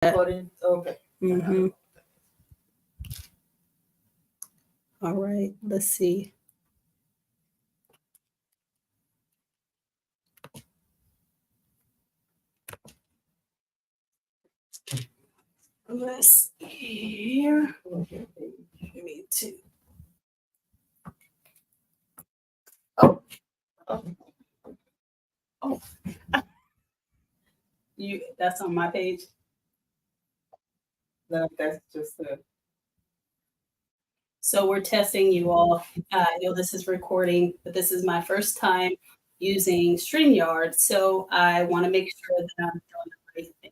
Okay. Mm-hmm. All right, let's see. Let's see here. Give me two. Oh, oh, oh. That's on my page. That's just So we're testing you all. I know this is recording, but this is my first time using StreamYard. So I want to make sure that I'm doing the right thing.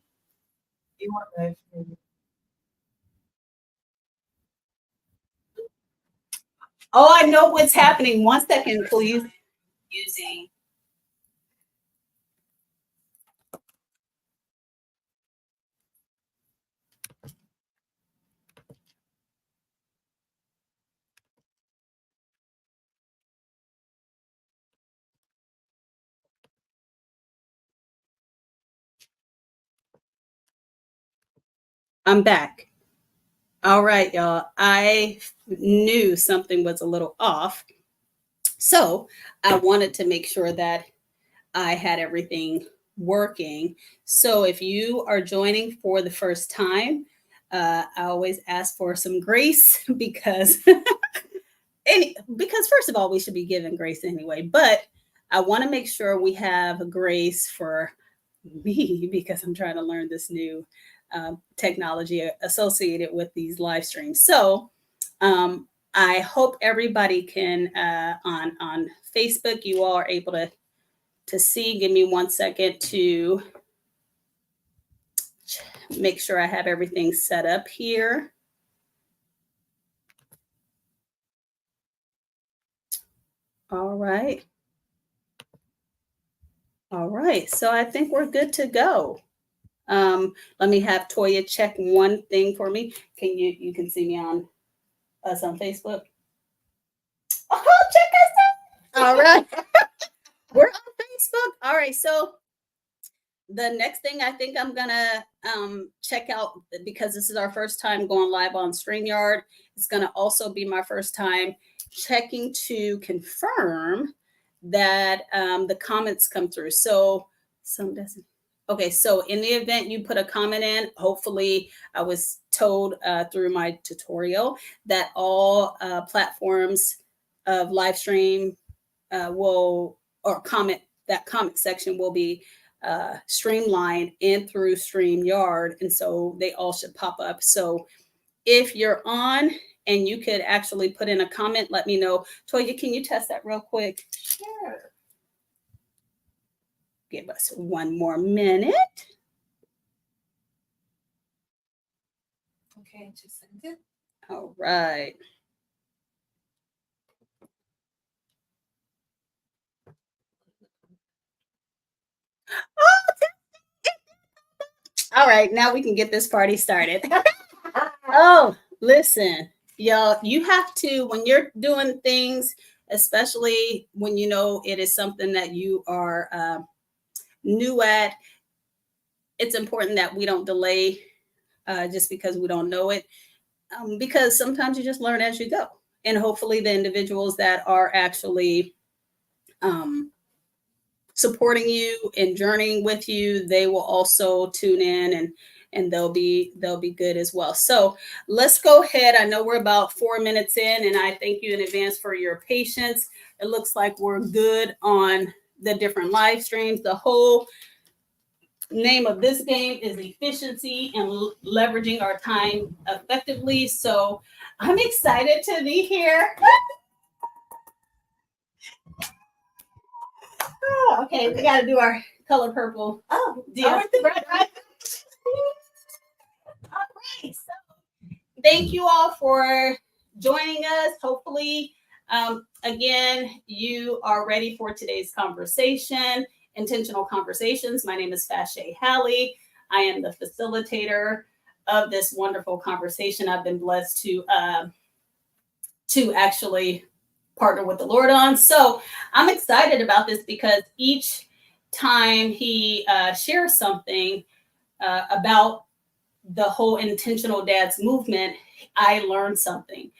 you want that. Oh, I know what's happening. 1 second, please. Using. I'm back. All right, y'all. I knew something was a little off. So I wanted to make sure that I had everything working. So if you are joining for the first time, I always ask for some grace because because first of all, we should be given grace anyway. But I want to make sure we have grace for me because I'm trying to learn this new technology associated with these live streams. So I hope everybody can on Facebook. You all are able to see. Give me 1 second to make sure I have everything set up here. All right. All right. So I think we're good to go. Let me have Toya check one thing for me. You can see me on us on Facebook? Oh, check us out. All right. We're on Facebook. All right. So the next thing I think I'm gonna check out, because this is our first time going live on StreamYard. It's gonna also be my first time checking to confirm that the comments come through. So some doesn't. Okay, so in the event you put a comment in, hopefully I was told through my tutorial that all platforms of live stream will, or comment, that comment section will be streamlined in through StreamYard. And so they all should pop up. So if you're on and you could actually put in a comment, let me know. Toya, can you test that real quick? Sure. Give us 1 more minute. Okay, just send it. All right. All right, now we can get this party started. Oh, listen, y'all, you have to, when you're doing things, especially when you know it is something that you are new at, it's important that we don't delay just because we don't know it, because sometimes you just learn as you go. And hopefully, the individuals that are actually supporting you and journeying with you, they will also tune in and they'll be good as well. So let's go ahead. I know we're about 4 minutes in, and I thank you in advance for your patience. It looks like we're good on the different live streams. The whole name of this game is efficiency and leveraging our time effectively. So I'm excited to be here. Oh, okay, we got to do our color purple. Oh, deal. Right. All right. So thank you all for joining us. Hopefully, again, you are ready for today's conversation, Intentional Conversations. My name is Halley. I am the facilitator of this wonderful conversation. I've been blessed to actually partner with the Lord on. So I'm excited about this because each time he shares something about the whole intentional dads movement, I learned something.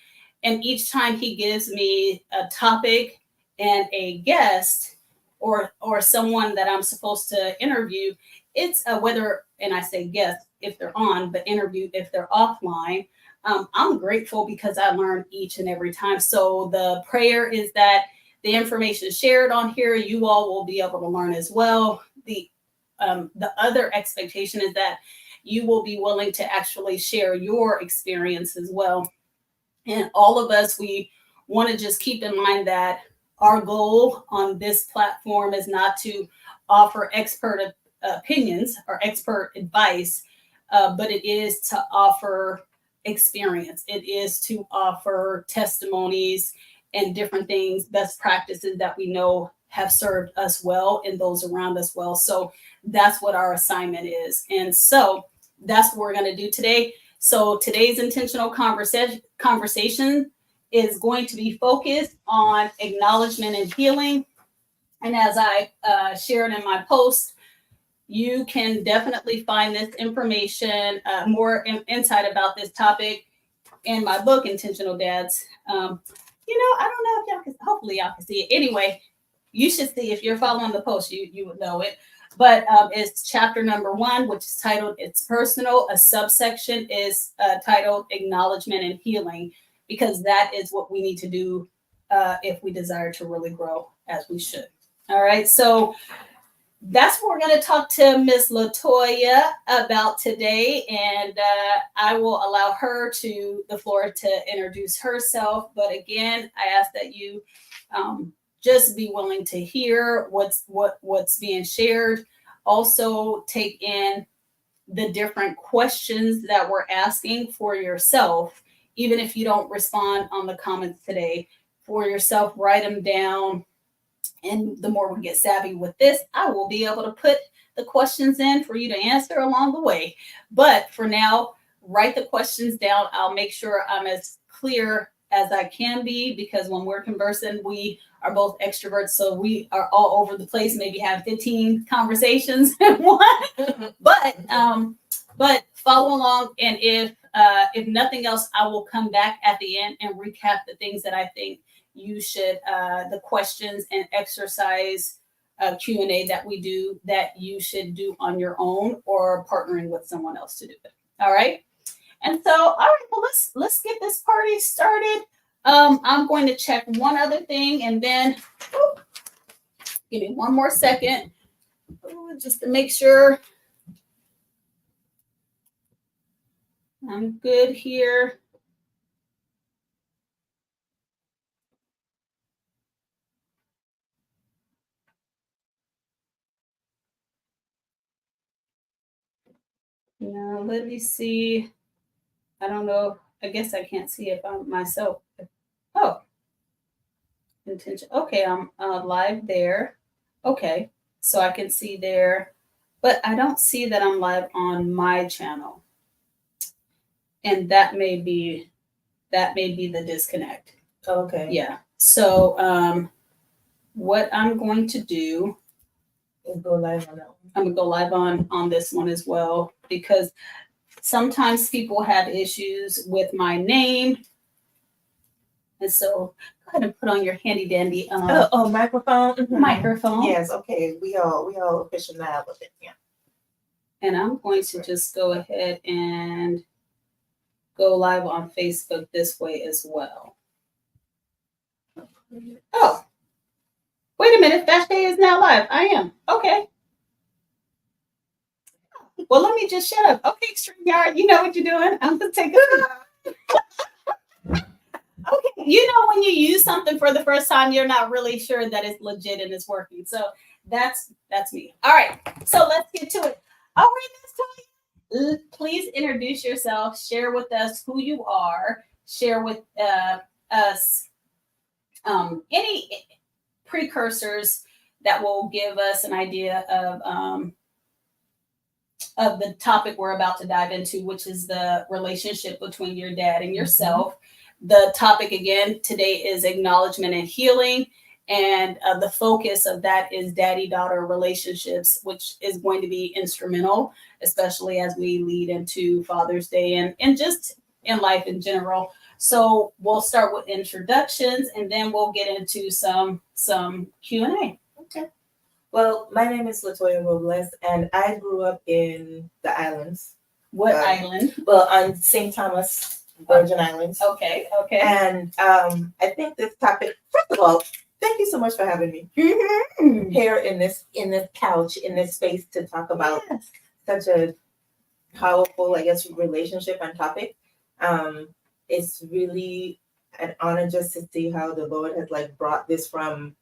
And each time he gives me a topic and a guest or someone that I'm supposed to interview, it's a whether, and I say guest if they're on, but interview if they're offline. I'm grateful because I learn each and every time. So the prayer is that the information shared on here, you all will be able to learn as well. The other expectation is that you will be willing to actually share your experience as well. And all of us, we want to just keep in mind that our goal on this platform is not to offer expert opinions or expert advice, but it is to offer experience. It is to offer testimonies and different things, best practices that we know have served us well and those around us well. So that's what our assignment is. And so that's what we're going to do today. So today's intentional conversation is going to be focused on acknowledgement and healing. And as I shared in my post, you can definitely find this information, more insight about this topic in my book, Intentional Dads. I don't know if y'all can, hopefully y'all can see it. Anyway, you should see, if you're following the post, you would know it. But it's chapter number 1, which is titled It's Personal. A subsection is titled Acknowledgement and Healing, because that is what we need to do if we desire to really grow as we should. All right. So that's what we're going to talk to Miss LaToya about today. And I will allow her the floor to introduce herself. But again, I ask that you just be willing to hear what's being shared. Also take in the different questions that we're asking for yourself. Even if you don't respond on the comments today, for yourself, write them down. And the more we get savvy with this, I will be able to put the questions in for you to answer along the way. But for now, write the questions down. I'll make sure I'm as clear as I can be, because when we're conversing, we are both extroverts, so we are all over the place, maybe have 15 conversations in one. But follow along, and if nothing else, I will come back at the end and recap the things that I think you should, the questions and exercise Q&A that we do, that you should do on your own or partnering with someone else to do it. All right. And so, all right, well, let's get this party started. I'm going to check one other thing, and then give me one more second just to make sure I'm good here. Now, let me see. I don't know. I guess I can't see if I'm myself. Oh, intention. Okay, I'm live there. Okay, so I can see there, but I don't see that I'm live on my channel, and that may be the disconnect. Okay. Yeah. So what I'm going to do We'll go live on that one. I'm gonna go live on this one as well, because sometimes people have issues with my name. And so go ahead and put on your handy dandy Microphone. Mhm. microphone. Yes. Okay. We all official now with it. Yeah. And I'm going to just go ahead and go live on Facebook this way as well. Oh, wait a minute. Fashay is now live. I am. Okay. Well, let me just shut up. Okay, StreamYard, you know what you're doing. I'm going to take a Okay, you know when you use something for the first time, you're not really sure that it's legit and it's working. So that's me. All right, so let's get to it. All right, Miss Toya, please introduce yourself. Share with us who you are. Share with us any precursors that will give us an idea of the topic we're about to dive into, which is the relationship between your dad and yourself. The topic again today is acknowledgement and healing. And the focus of that is daddy-daughter relationships, which is going to be instrumental, especially as we lead into Father's Day and just in life in general. So we'll start with introductions, and then we'll get into some Q&A. Okay. Well, my name is LaToya Robles, and I grew up in the islands. What island? Well, on St. Thomas, Virgin Islands. Okay. And I think this topic, first of all, thank you so much for having me here in this couch, in this space to talk about such a powerful, I guess, relationship and topic. It's really an honor just to see how the Lord has like brought this from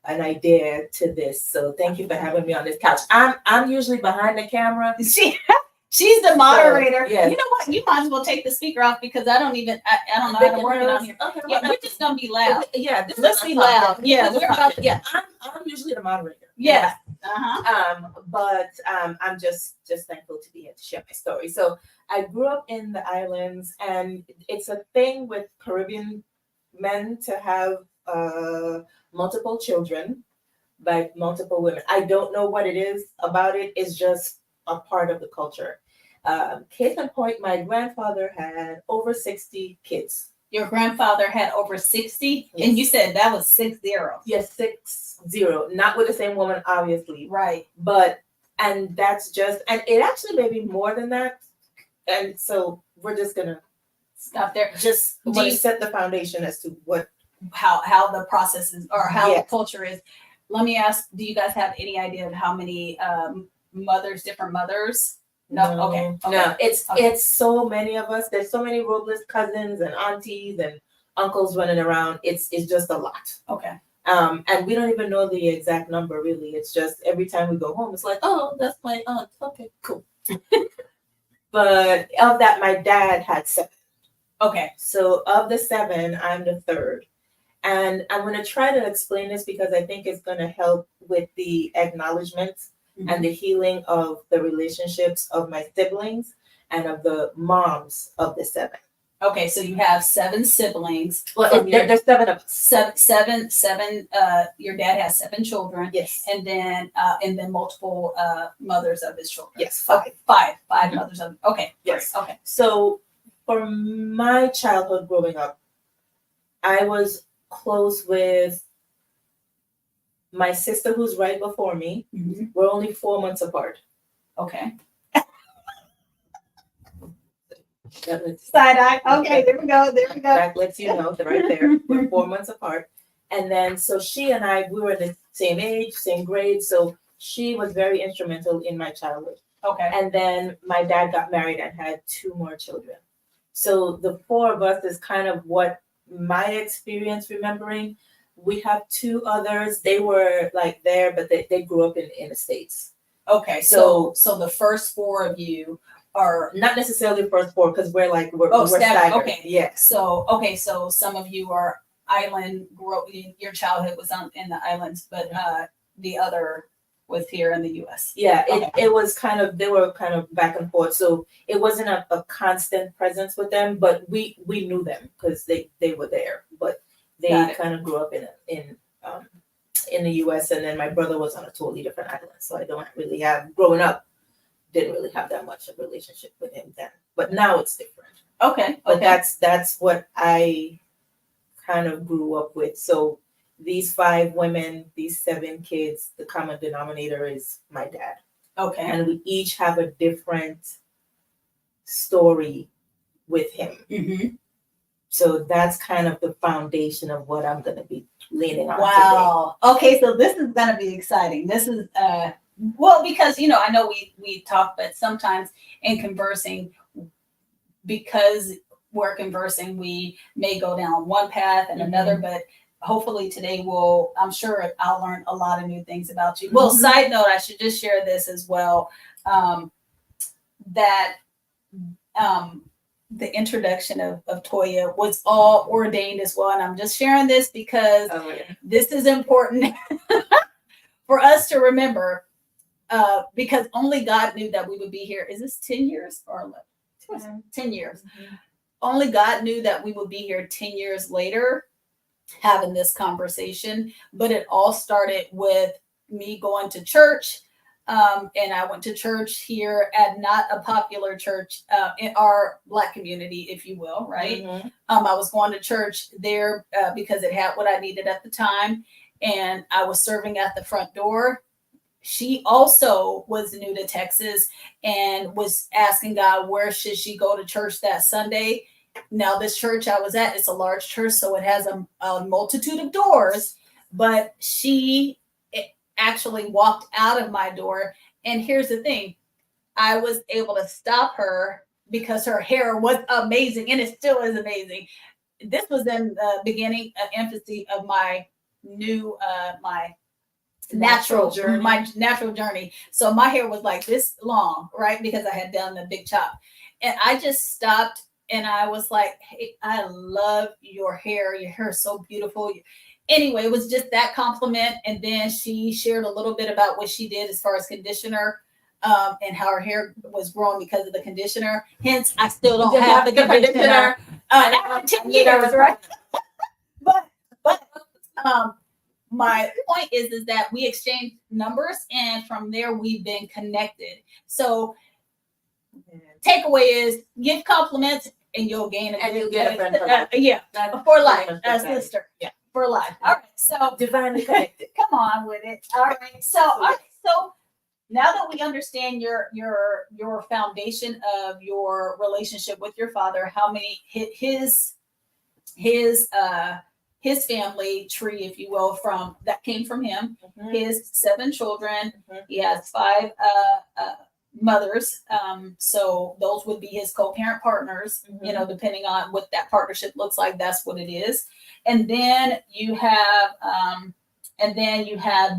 an idea to this. So thank you for having me on this couch. I'm usually behind the camera. She's the moderator. So, yes. You know what? You might as well take the speaker off because I don't know how to work it on here. Okay, Yeah, we're just gonna be loud. Yeah, Let's be loud. Yeah, we're about to. Yeah, I'm usually the moderator. Yeah. But I'm just thankful to be here to share my story. So I grew up in the islands, and it's a thing with Caribbean men to have multiple children by multiple women. I don't know what it is about it. It's just a part of the culture. Case in point, my grandfather had over 60 kids. Your grandfather had over 60, Yes. and you said that was 60. Yes, 60. Not with the same woman, obviously. Right. And that's just, and it actually may be more than that. And so we're just gonna Stop there. just set the foundation as to what How the process is, or how the Yes. culture is. Let me ask, do you guys have any idea of how many different mothers? No. Okay. No, it's so many of us. There's so many Robles cousins and aunties and uncles running around. It's just a lot. Okay. And we don't even know the exact number really. It's just every time we go home, it's like, oh, that's my aunt. Okay, cool. But of that, my dad had 7. Okay. So of the 7, I'm the 3rd. And I'm going to try to explain this because I think it's going to help with the acknowledgement and the healing of the relationships of my siblings and of the moms of the 7. Okay, so you have 7 siblings. Well, there's 7 of us. Seven. Your dad has 7 children. Yes. And then multiple mothers of his children. Yes, 5. Five mothers of. Okay. Yes. Okay. So for my childhood growing up, I was close with my sister who's right before me. Mm-hmm. We're only 4 months apart. Okay. Side eye. Okay, there we go. That lets you know that right there. We're 4 months apart. And then so she and I, we were the same age, same grade. So she was very instrumental in my childhood. Okay. And then my dad got married and had 2 more children. So the 4 of us is kind of what my experience remembering. We have 2 others. They were like there, but they grew up in the States. Okay. So the first 4 of you are not necessarily the first 4 because we're staggered. staggered. Okay. Yes. So some of you are island. Your childhood was in the islands, but the other was here in the U.S. Yeah, Okay. it was kind of, they were kind of back and forth. So it wasn't a constant presence with them, but we knew them because they were there. But they kind of grew up in the U.S. and then my brother was on a totally different island. So I don't really have, growing up, didn't really have that much of a relationship with him then. But now it's different. Okay. But that's what I kind of grew up with. So these 5 women, these 7 kids, the common denominator is my dad. Okay. And we each have a different story with him. Mm-hmm. So that's kind of the foundation of what I'm going to be leaning on Wow. Today. Okay, so this is going to be exciting. This is because I know we talk, but sometimes in conversing, because we're conversing, we may go down one path and another, but hopefully today I'm sure I'll learn a lot of new things about you. Well, side note, I should just share this as well, that the introduction of Toya was all ordained as well. And I'm just sharing this because this is important for us to remember, because only God knew that we would be here. Is this 10 years or 11? 10 years. Mm-hmm. Only God knew that we would be here 10 years later. having this conversation, but it all started with me going to church. And I went to church here at not a popular church in our Black community, if you will, right? Mhm. I was going to church there because it had what I needed at the time, and I was serving at the front door. She also was new to Texas and was asking God, where should she go to church that Sunday? Now, this church I was at, it's a large church, so it has a multitude of doors, but she actually walked out of my door. And here's the thing, I was able to stop her because her hair was amazing, and it still is amazing. This was in the beginning, infancy of my new, my natural journey. My natural journey. So my hair was like this long, right? Because I had done the big chop. And I just stopped and I was like, hey, I love your hair. Your hair is so beautiful. Anyway, it was just that compliment. And then she shared a little bit about what she did as far as conditioner, and how her hair was growing because of the conditioner. Hence, I still don't have the conditioner. After 10 years, right? but my point is that we exchanged numbers, and from there we've been connected. So takeaway is give compliments and you'll gain and you'll get a friend for life. Yeah, for life, a sister. Yeah, for life. All right, so divinely connected. Come on with it. All right, so now that we understand your foundation of your relationship with your father, how many his family tree, if you will, from that came from him, his 7 children. He has 5 mothers. So those would be his co-parent partners, you know, depending on what that partnership looks like, that's what it is. And then you have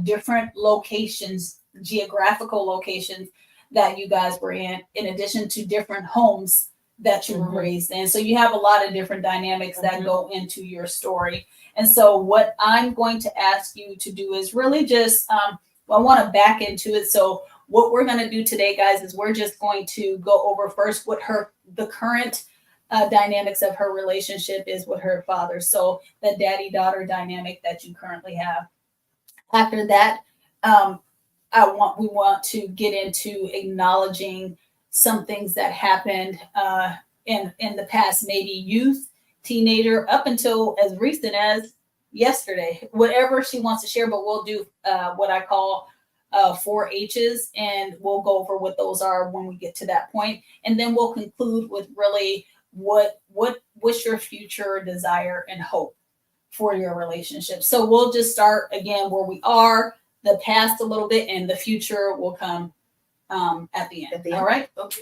different locations, geographical locations that you guys were in addition to different homes that you were raised in. So you have a lot of different dynamics that go into your story. And so what I'm going to ask you to do is really just, I want to back into it. So what we're going to do today, guys, is we're just going to go over first what the current dynamics of her relationship is with her father. So the daddy-daughter dynamic that you currently have. After that, we want to get into acknowledging some things that happened in the past, maybe youth, teenager, up until as recent as yesterday, whatever she wants to share. But we'll do what I call 4 H's, and we'll go over what those are when we get to that point. And then we'll conclude with really what's your future desire and hope for your relationship. So we'll just start again where we are, the past a little bit, and the future will come at the end. All right. Okay.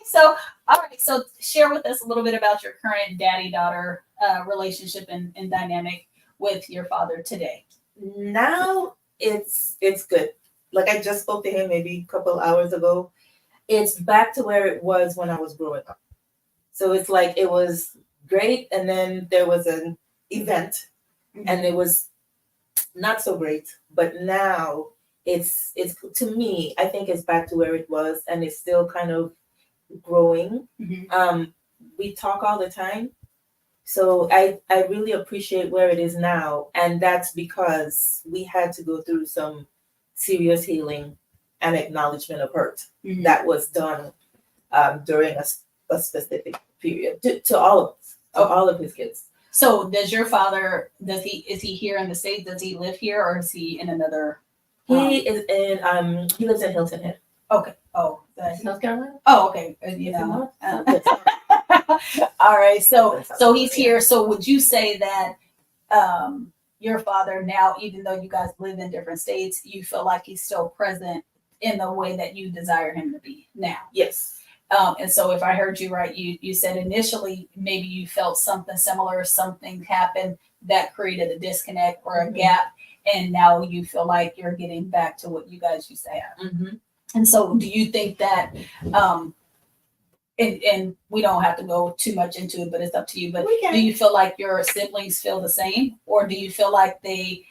So share with us a little bit about your current daddy-daughter relationship and dynamic with your father today. Now it's good. Like I just spoke to him maybe a couple hours ago. It's back to where it was when I was growing up. So it's like it was great, and then there was an event, and it was not so great. But now it's to me, I think it's back to where it was, and it's still kind of growing. We talk all the time, so I really appreciate where it is now, and that's because we had to go through some serious healing and acknowledgement of hurt that was done during a specific period to all of us, all of his kids. So does your father, is he here in the States? Does he live here, or is he in another? He is in he lives in Hilton Head. Okay. Oh, North Carolina. Oh, okay. You know. All right. So he's here. So would you say that your father now, even though you guys live in different states, you feel like he's still present in the way that you desire him to be now? Yes. And so if I heard you right, you said initially maybe you felt something similar, something happened that created a disconnect or a gap, and now you feel like you're getting back to what you guys used to have. And so do you think that, and we don't have to go too much into it, but it's up to you, but do you feel like your siblings feel the same, or do you feel like they,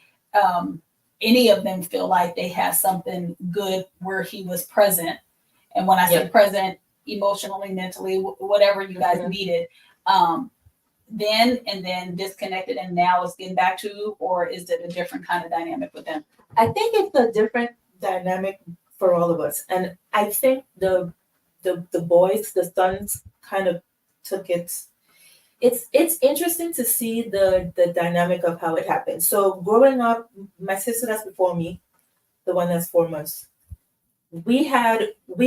any of them feel like they have something good where he was present? And when I say present, emotionally, mentally, whatever you guys needed, then and then disconnected and now it's getting back to, or is it a different kind of dynamic with them? I think it's a different dynamic for all of us, and I think the boys, the sons, kind of took it. It's interesting to see the dynamic of how it happened. So growing up, my sister that's before me, the one that's 4 months, we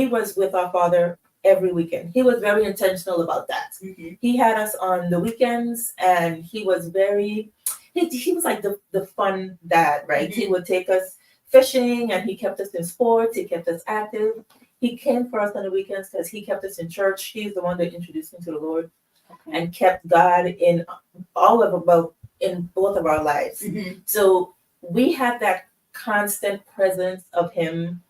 was with our father every weekend. He was very intentional about that. Mm-hmm. He had us on the weekends, and he was very he was like the fun dad, right? Mm-hmm. He would take us fishing, and he kept us in sports. He kept us active. He came for us on the weekends because he kept us in church. He's the one that introduced me to the Lord and kept God in in both of our lives. Mm-hmm. So we had that constant presence of him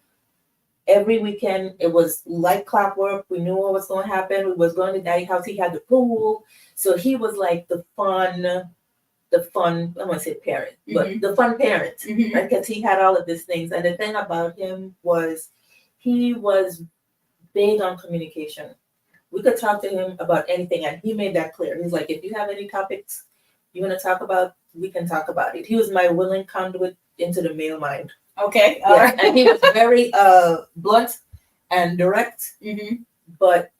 every weekend. It was like clockwork. We knew what was going to happen. We was going to Daddy's house. He had the pool, so he was like the fun. I want to say parent, but Mm-hmm. the fun parent, Mm-hmm. right? Because he had all of these things, and the thing about him was he was big on communication. We could talk to him about anything, and he made that clear. He's like, if you have any topics you want to talk about, we can talk about it. He was my willing conduit into the male mind. Okay. Yes. Right. And he was very blunt and direct. Mm-hmm. But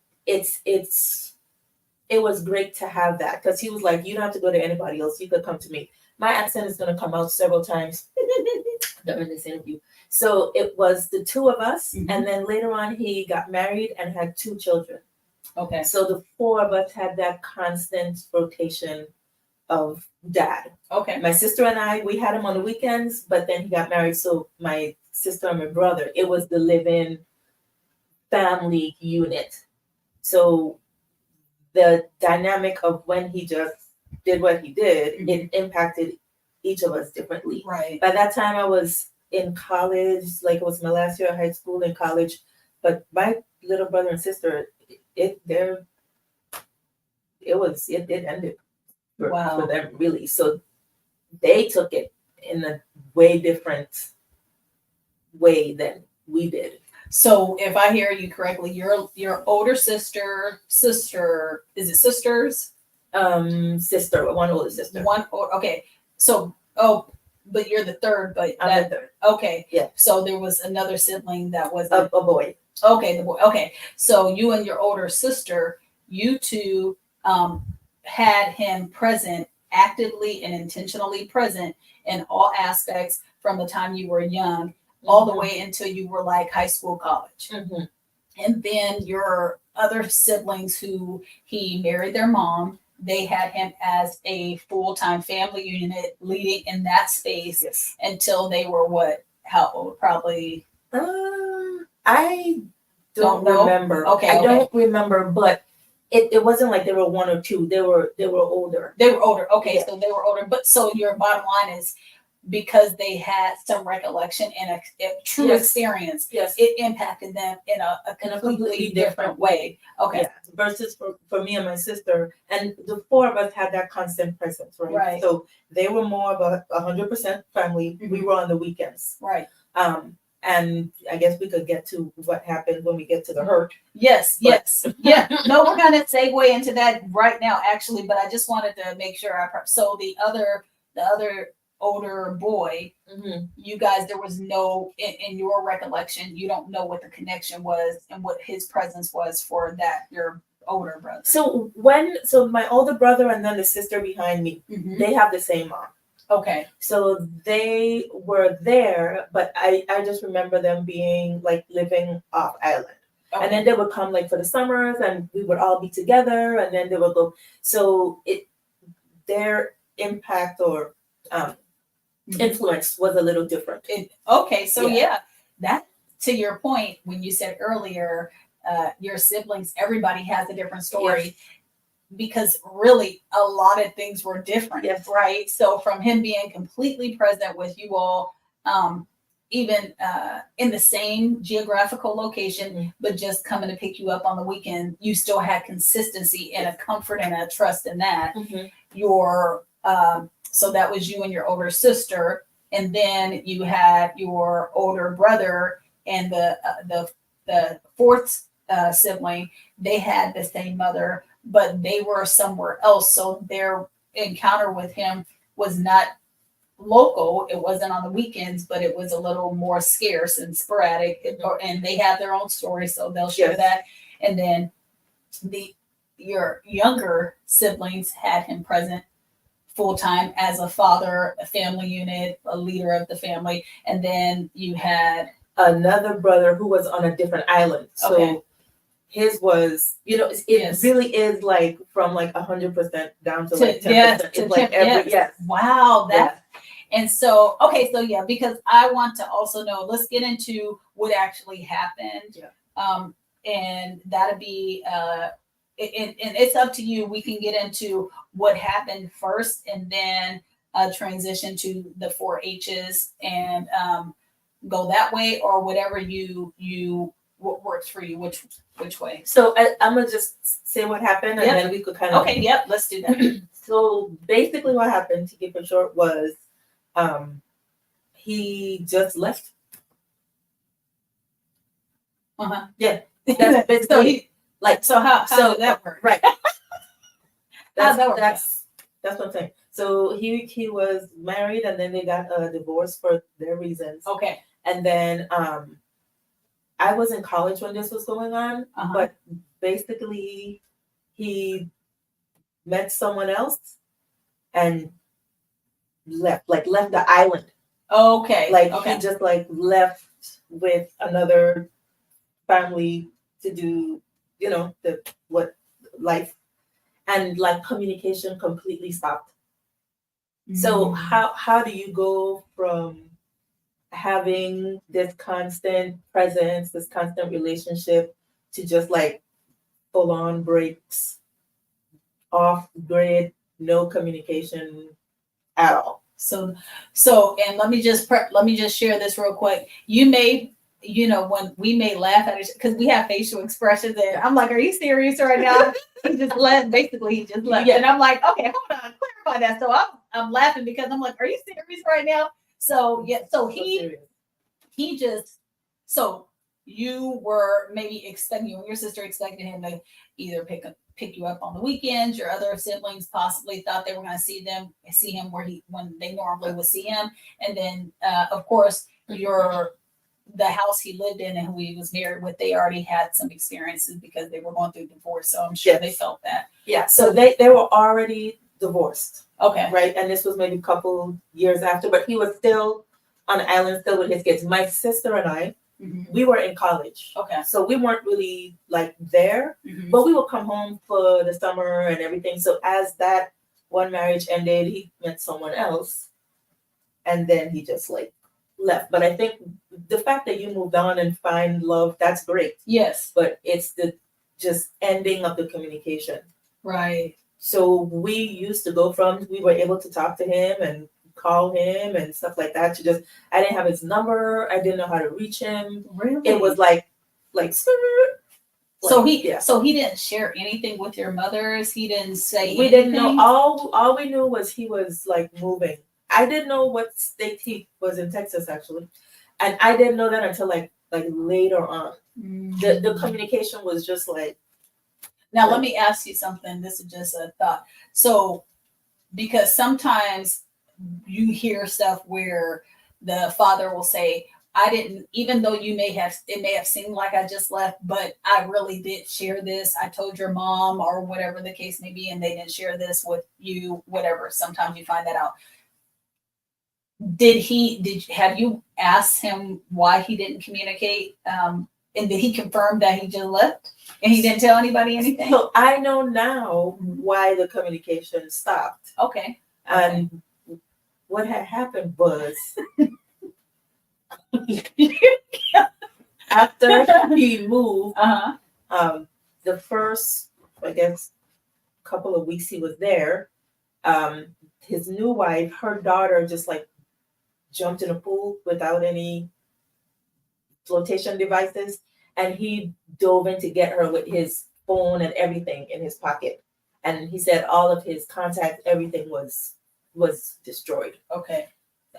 it was great to have that, because he was like, you don't have to go to anybody else. You could come to me. My accent is going to come out several times during this interview. So it was the two of us, Mm-hmm. and then later on he got married and had 2 children. Okay. So the 4 of us had that constant rotation of dad. Okay. My sister and I, we had him on the weekends, but then he got married. So my sister and my brother, it was the live-in family unit. So the dynamic of when he just did what he did, Mm-hmm. it impacted each of us differently. Right. By that time, I was in college, like it was my last year of high school and college. But my little brother and sister, it ended for them, really. So they took it in a way different way than we did. So if I hear you correctly, your older sister, is it sisters? Sister, one older sister. Okay. So, but you're the third, but I'm the third. Okay. Yeah. So there was another sibling that was a boy. Okay, the boy. Okay. So you and your older sister, you two had him present, actively and intentionally present in all aspects from the time you were young all the way until you were like high school, college. Mm-hmm. And then your other siblings who he married their mom, they had him as a full-time family unit leading in that space until they were what? How old? Probably. I don't remember. Okay. I don't remember, but it wasn't like they were 1 or 2. They were older. They were older. Okay, Yeah. so they were older. But so your bottom line is, because they had some recollection and a true experience, it impacted them in a completely different way. Okay. Yeah. Versus for me and my sister, and the 4 of us had that constant presence, right? Right. So they were more of a 100% family. Mm-hmm. We were on the weekends. Right. And I guess we could get to what happened when we get to the hurt. Yes. Yeah. No, we're gonna segue into that right now, actually. But I just wanted to make sure so the other older boy, you guys, there was no in your recollection, you don't know what the connection was and what his presence was for that your older brother. So my older brother and then the sister behind me, they have the same mom. Okay. So they were there, but I just remember them being like living off island. Okay. And then they would come like for the summers and we would all be together, and then they would go. So their impact or influence was a little different. So that, to your point, when you said earlier, your siblings, everybody has a different story, because really a lot of things were different, right? So from him being completely present with you all, even in the same geographical location, but just coming to pick you up on the weekend, you still had consistency and a comfort and a trust in that. Your so that was you and your older sister, and then you had your older brother and the fourth sibling, they had the same mother, but they were somewhere else. So their encounter with him was not local. It wasn't on the weekends, but it was a little more scarce and sporadic. And they have their own story, so they'll share Yes. that. And then your younger siblings had him present full time as a father, a family unit, a leader of the family, and then you had another brother who was on a different island. So Okay. his was, it Yes. really is like from like 100% down to like 10%. yes, It's to like 10, yes. Wow, Yeah. that and so okay, so yeah, because I want to also know. Let's get into what actually happened. Yeah. And that'll be and it's up to you. We can get into what happened first, and then transition to the 4-H's and go that way, or whatever what works for you. Which way? So I'm gonna just say what happened, and Yep. then we could kind of. Okay. Yep. Let's do that. So basically, what happened, to keep it short, was he just left. Yeah, that's basically So he like so how so did that work? right. How'd that work out? That's what I'm saying. So he was married, and then they got a divorce for their reasons. Okay. And then I was in college when this was going on, but basically he met someone else and left the island. Okay. He just left with another family to do, what life, and communication completely stopped. So how do you go from having this constant presence, this constant relationship, to just full on breaks, off grid, no communication at all? So and let me just share this real quick. You may when we may laugh at it because we have facial expressions, and I'm like, are you serious right now? He just left. Basically, he just left. Yeah. And I'm like, okay, hold on, clarify that. So I'm laughing because I'm like, are you serious right now? So yeah, so he just so you were maybe expecting you and your sister expected him to either pick you up on the weekends. Your other siblings possibly thought they were going to see him when they normally would see him. And then of course the house he lived in and who he was married with, they already had some experiences because they were going through divorce. So I'm sure they felt that. Yeah. So they were already divorced. Okay. Right. And this was maybe a couple years after, but he was still on the island, still with his kids. My sister and I, we were in college. Okay. So we weren't really there, but we would come home for the summer and everything. So as that one marriage ended, he met someone else, and then he just left. But I think the fact that you moved on and find love, that's great. Yes. But it's the just ending of the communication. Right. So we were able to talk to him and call him and stuff like that. I didn't have his number. I didn't know how to reach him. Really? It was so he didn't share anything with your mothers. He didn't say we anything? didn't know. All we knew was he was moving. I didn't know what state he was in, Texas actually, and I didn't know that until later on. The communication was just Now let me ask you something. This is just a thought. So because sometimes you hear stuff where the father will say, I didn't, even though it may have seemed like I just left, but I really did share this. I told your mom or whatever the case may be, and they didn't share this with you, whatever. Sometimes you find that out. Have you asked him why he didn't communicate? And did he confirm that he just left and he didn't tell anybody anything? So I know now why the communication stopped. Okay. And what had happened was after he moved, the first, I guess, couple of weeks he was there, his new wife, her daughter just jumped in a pool without any flotation devices, and he dove in to get her with his phone and everything in his pocket. And he said all of his contacts, everything was destroyed. Okay.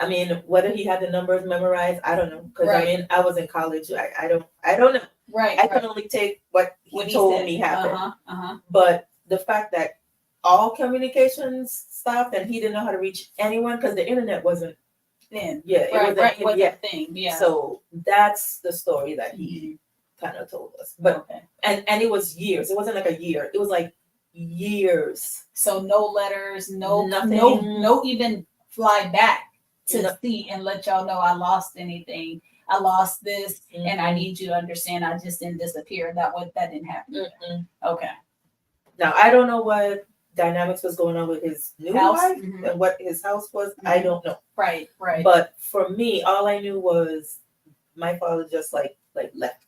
I mean, whether he had the numbers memorized, I don't know. Because I was in college. I don't know. Right. I could only take what he told said. me happened. Uh-huh. But the fact that all communications stopped and he didn't know how to reach anyone because the internet wasn't. Then. Yeah, it Right. wasn't. Was Yeah. a thing. Yeah. So that's the story that he kind of told us. But okay. and it was years. It wasn't like a year. It was like years. So no letters, no Nothing. no even fly back to No. see and let y'all know I lost anything. I lost this, and I Mhm. need you to understand. I just didn't disappear. That didn't happen. Mm-mm. Okay. Now I don't know what dynamics was going on with his new House? wife Mhm. and what his house was. I don't know. Right. But for me, all I knew was my father just like left.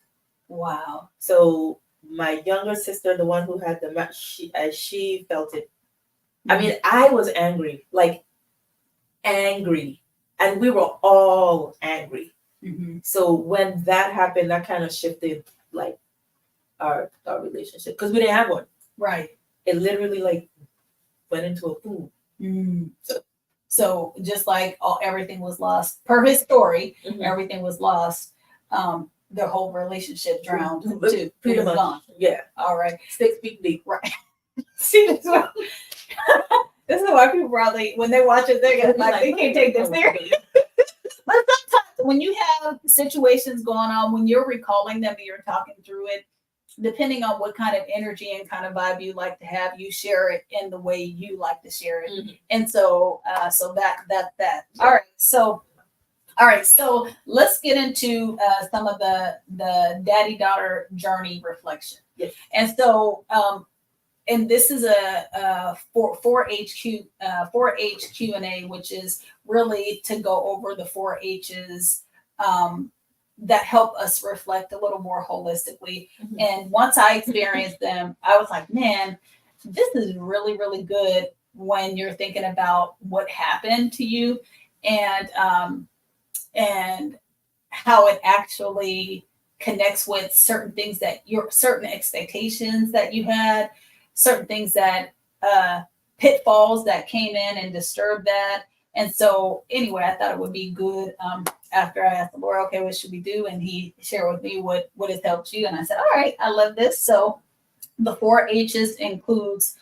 Wow. So my younger sister, the one who had the she felt it. I mean, I was angry, like angry, and we were all angry. Mm-hmm. So when that happened, that kind of shifted like our relationship because we didn't have one. Right. It literally like went into a pool. Mm. So just like everything was lost per his story, everything was lost. The whole relationship drowned too. Pretty much. Gone. Yeah. All right. 6 feet deep. Right. See, this is why people probably, when they watch it, they get like they can't take this serious. But sometimes when you have situations going on, when you're recalling them and you're talking through it, depending on what kind of energy and kind of vibe you like to have, you share it in the way you like to share it. Mm-hmm. And so that. All right. So let's get into some of the daddy-daughter journey reflection. Yes. And so, and this is a 4-H Q&A, which is really to go over the 4 H's that help us reflect a little more holistically. Mm-hmm. And once I experienced them, I was like, man, this is really, really good when you're thinking about what happened to you and how it actually connects with certain things that certain expectations that you had, certain things that pitfalls that came in and disturbed that. And so anyway, I thought it would be good after I asked the Lord, okay, what should we do? And he shared with me what has helped you. And I said, all right, I love this. So the 4 H's includes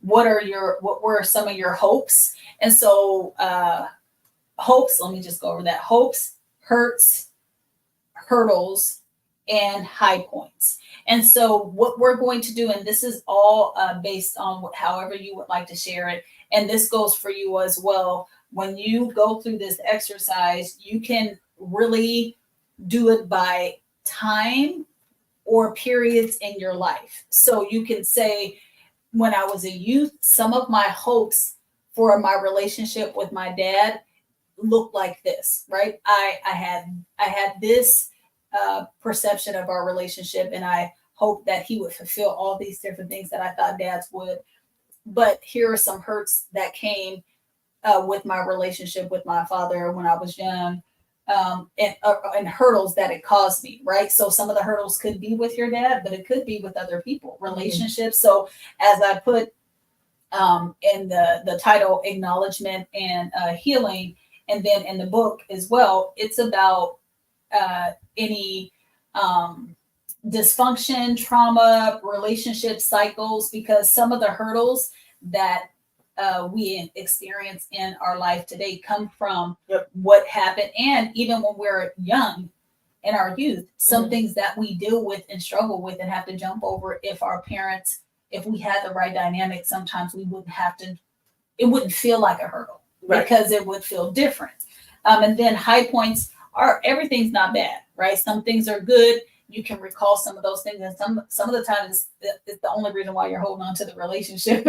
what were some of your hopes? And so hopes, let me just go over that. Hopes, hurts, hurdles, and high points. And so what we're going to do, and this is all based on however you would like to share it, and this goes for you as well. When you go through this exercise, you can really do it by time or periods in your life. So you can say, when I was a youth, some of my hopes for my relationship with my dad looked like this, right? I had this perception of our relationship, and I hoped that he would fulfill all these different things that I thought dads would. But here are some hurts that came with my relationship with my father when I was young, and hurdles that it caused me, right? So some of the hurdles could be with your dad, but it could be with other people, relationships. So as I put in the title, Acknowledgement and Healing, and then in the book as well, it's about any dysfunction, trauma, relationship cycles, because some of the hurdles that we experience in our life today come from what happened. And even when we're young, in our youth, some things that we deal with and struggle with and have to jump over, if we had the right dynamic, sometimes we wouldn't have to, it wouldn't feel like a hurdle, right? Because it would feel different. And then high points are, everything's not bad, right? Some things are good. You can recall some of those things, and some of the times it's the only reason why you're holding on to the relationship.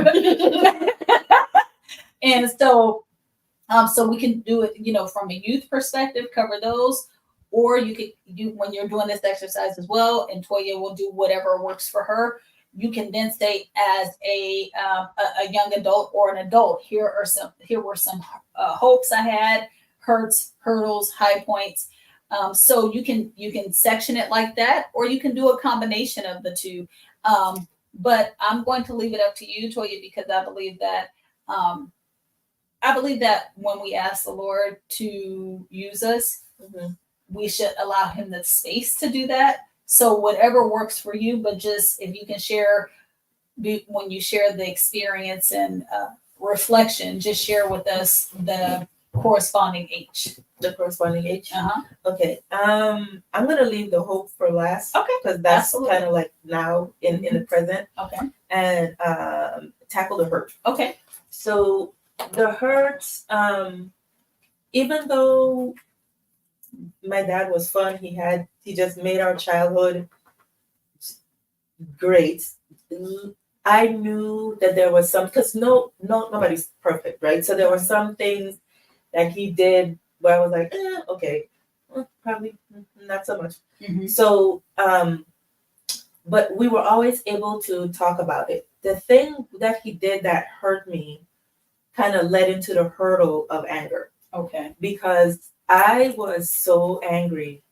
And so we can do it, from a youth perspective, cover those, or when you're doing this exercise as well, and Toya will do whatever works for her. You can then say, as a young adult or an adult, here were some hopes I had, hurts, hurdles, high points. So you can section it like that, or you can do a combination of the two. But I'm going to leave it up to you, Toya, because I believe that when we ask the Lord to use us, we should allow him the space to do that. So whatever works for you, but just if you can share when you share the experience and reflection, just share with us the corresponding H. The corresponding age. Uh-huh. Okay. I'm gonna leave the hope for last. Okay. Because that's Absolutely. kind of like now in the present, Okay. and tackle the hurt. Okay. So the hurt, even though my dad was fun, he just made our childhood great. I knew that there was some, because nobody's perfect, right? So there were some things that he did where I was like, okay, probably not so much. Mhm. So, but we were always able to talk about it. The thing that he did that hurt me kind of led into the hurdle of anger, Okay. because I was so angry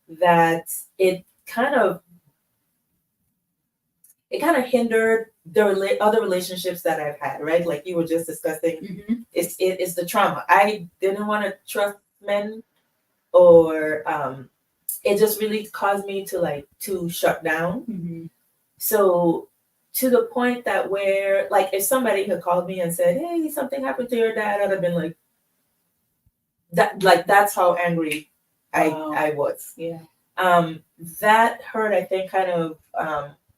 that it kind of hindered the other relationships that I've had, right? Like you were just discussing, Mm-hmm. it's the trauma. I didn't want to trust men, or it just really caused me to shut down. Mm-hmm. So to the point that where, like, if somebody had called me and said, "Hey, something happened to your dad," I'd have been like, that's how angry Wow. I was. Yeah. That hurt, I think, kind of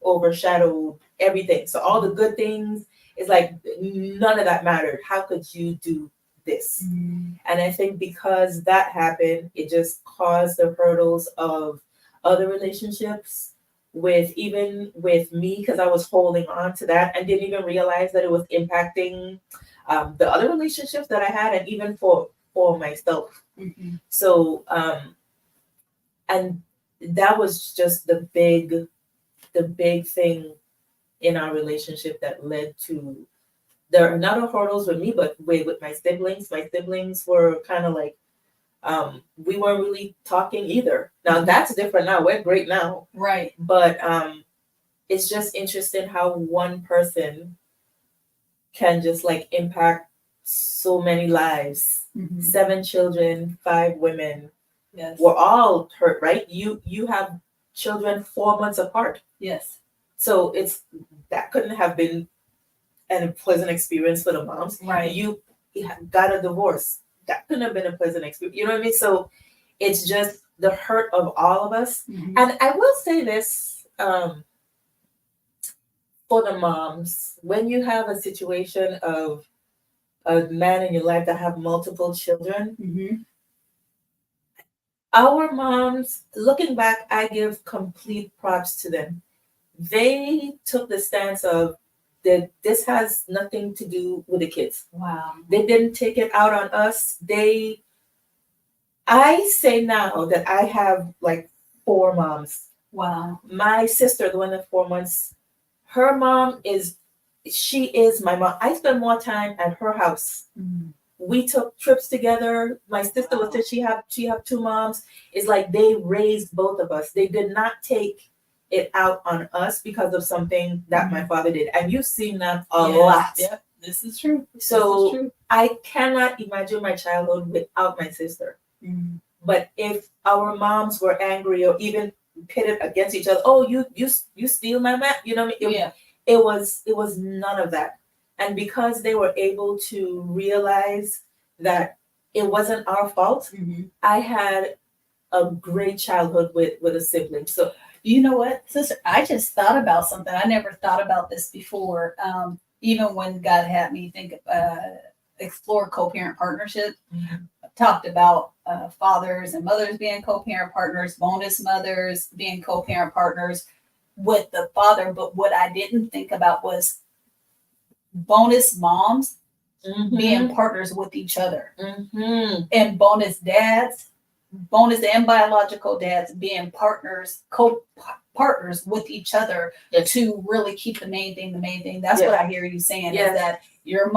overshadowed everything. So all the good things, is like none of that mattered. How could you do this? Mm-hmm. And I think because that happened, it just caused the hurdles of other relationships even with me, because I was holding on to that and didn't even realize that it was impacting the other relationships that I had, and even for myself. Mm-hmm. So and that was just the big thing in our relationship that led to, there are not hurdles with me, but with my siblings. My siblings were kind of like, we weren't really talking either. Now that's different now. We're great now. Right. But it's just interesting how one person can just like impact so many lives. Mm-hmm. 7 children, 5 women. Yes. We're all hurt, right? You have children 4 months apart. Yes. So that couldn't have been a pleasant experience for the moms. Right. You got a divorce. That couldn't have been a pleasant experience. You know what I mean? So it's just the hurt of all of us. Mm-hmm. And I will say this, for the moms, when you have a situation of a man in your life that have multiple children, Mm-hmm. our moms, looking back, I give complete props to them. They took the stance of that this has nothing to do with the kids. Wow. They didn't take it out on us. I say now that I have like 4 moms. Wow. My sister, the one that's 4 months, her mom she is my mom. I spend more time at her house. Mm-hmm. We took trips together. My sister was there. She have 2 moms. It's like they raised both of us. They did not take it out on us because of something that my father did. And you've seen that a lot. Yep. This is true. So this is true. I cannot imagine my childhood without my sister. Mm-hmm. But if our moms were angry or even pitted against each other, oh, you steal my man, you know what I mean? Yeah. It was none of that. And because they were able to realize that it wasn't our fault, Mm-hmm. I had a great childhood with a sibling. So You know what, sister? I just thought about something. I never thought about this before. Even when God had me explore co-parent partnership, talked about fathers and mothers being co-parent partners, bonus mothers being co-parent partners with the father. But what I didn't think about was bonus moms being partners with each other, and bonus dads, bonus and biological dads being co-partners with each other. Yes. To really keep the main thing. That's Yes. what I hear you saying. Yes. Is that your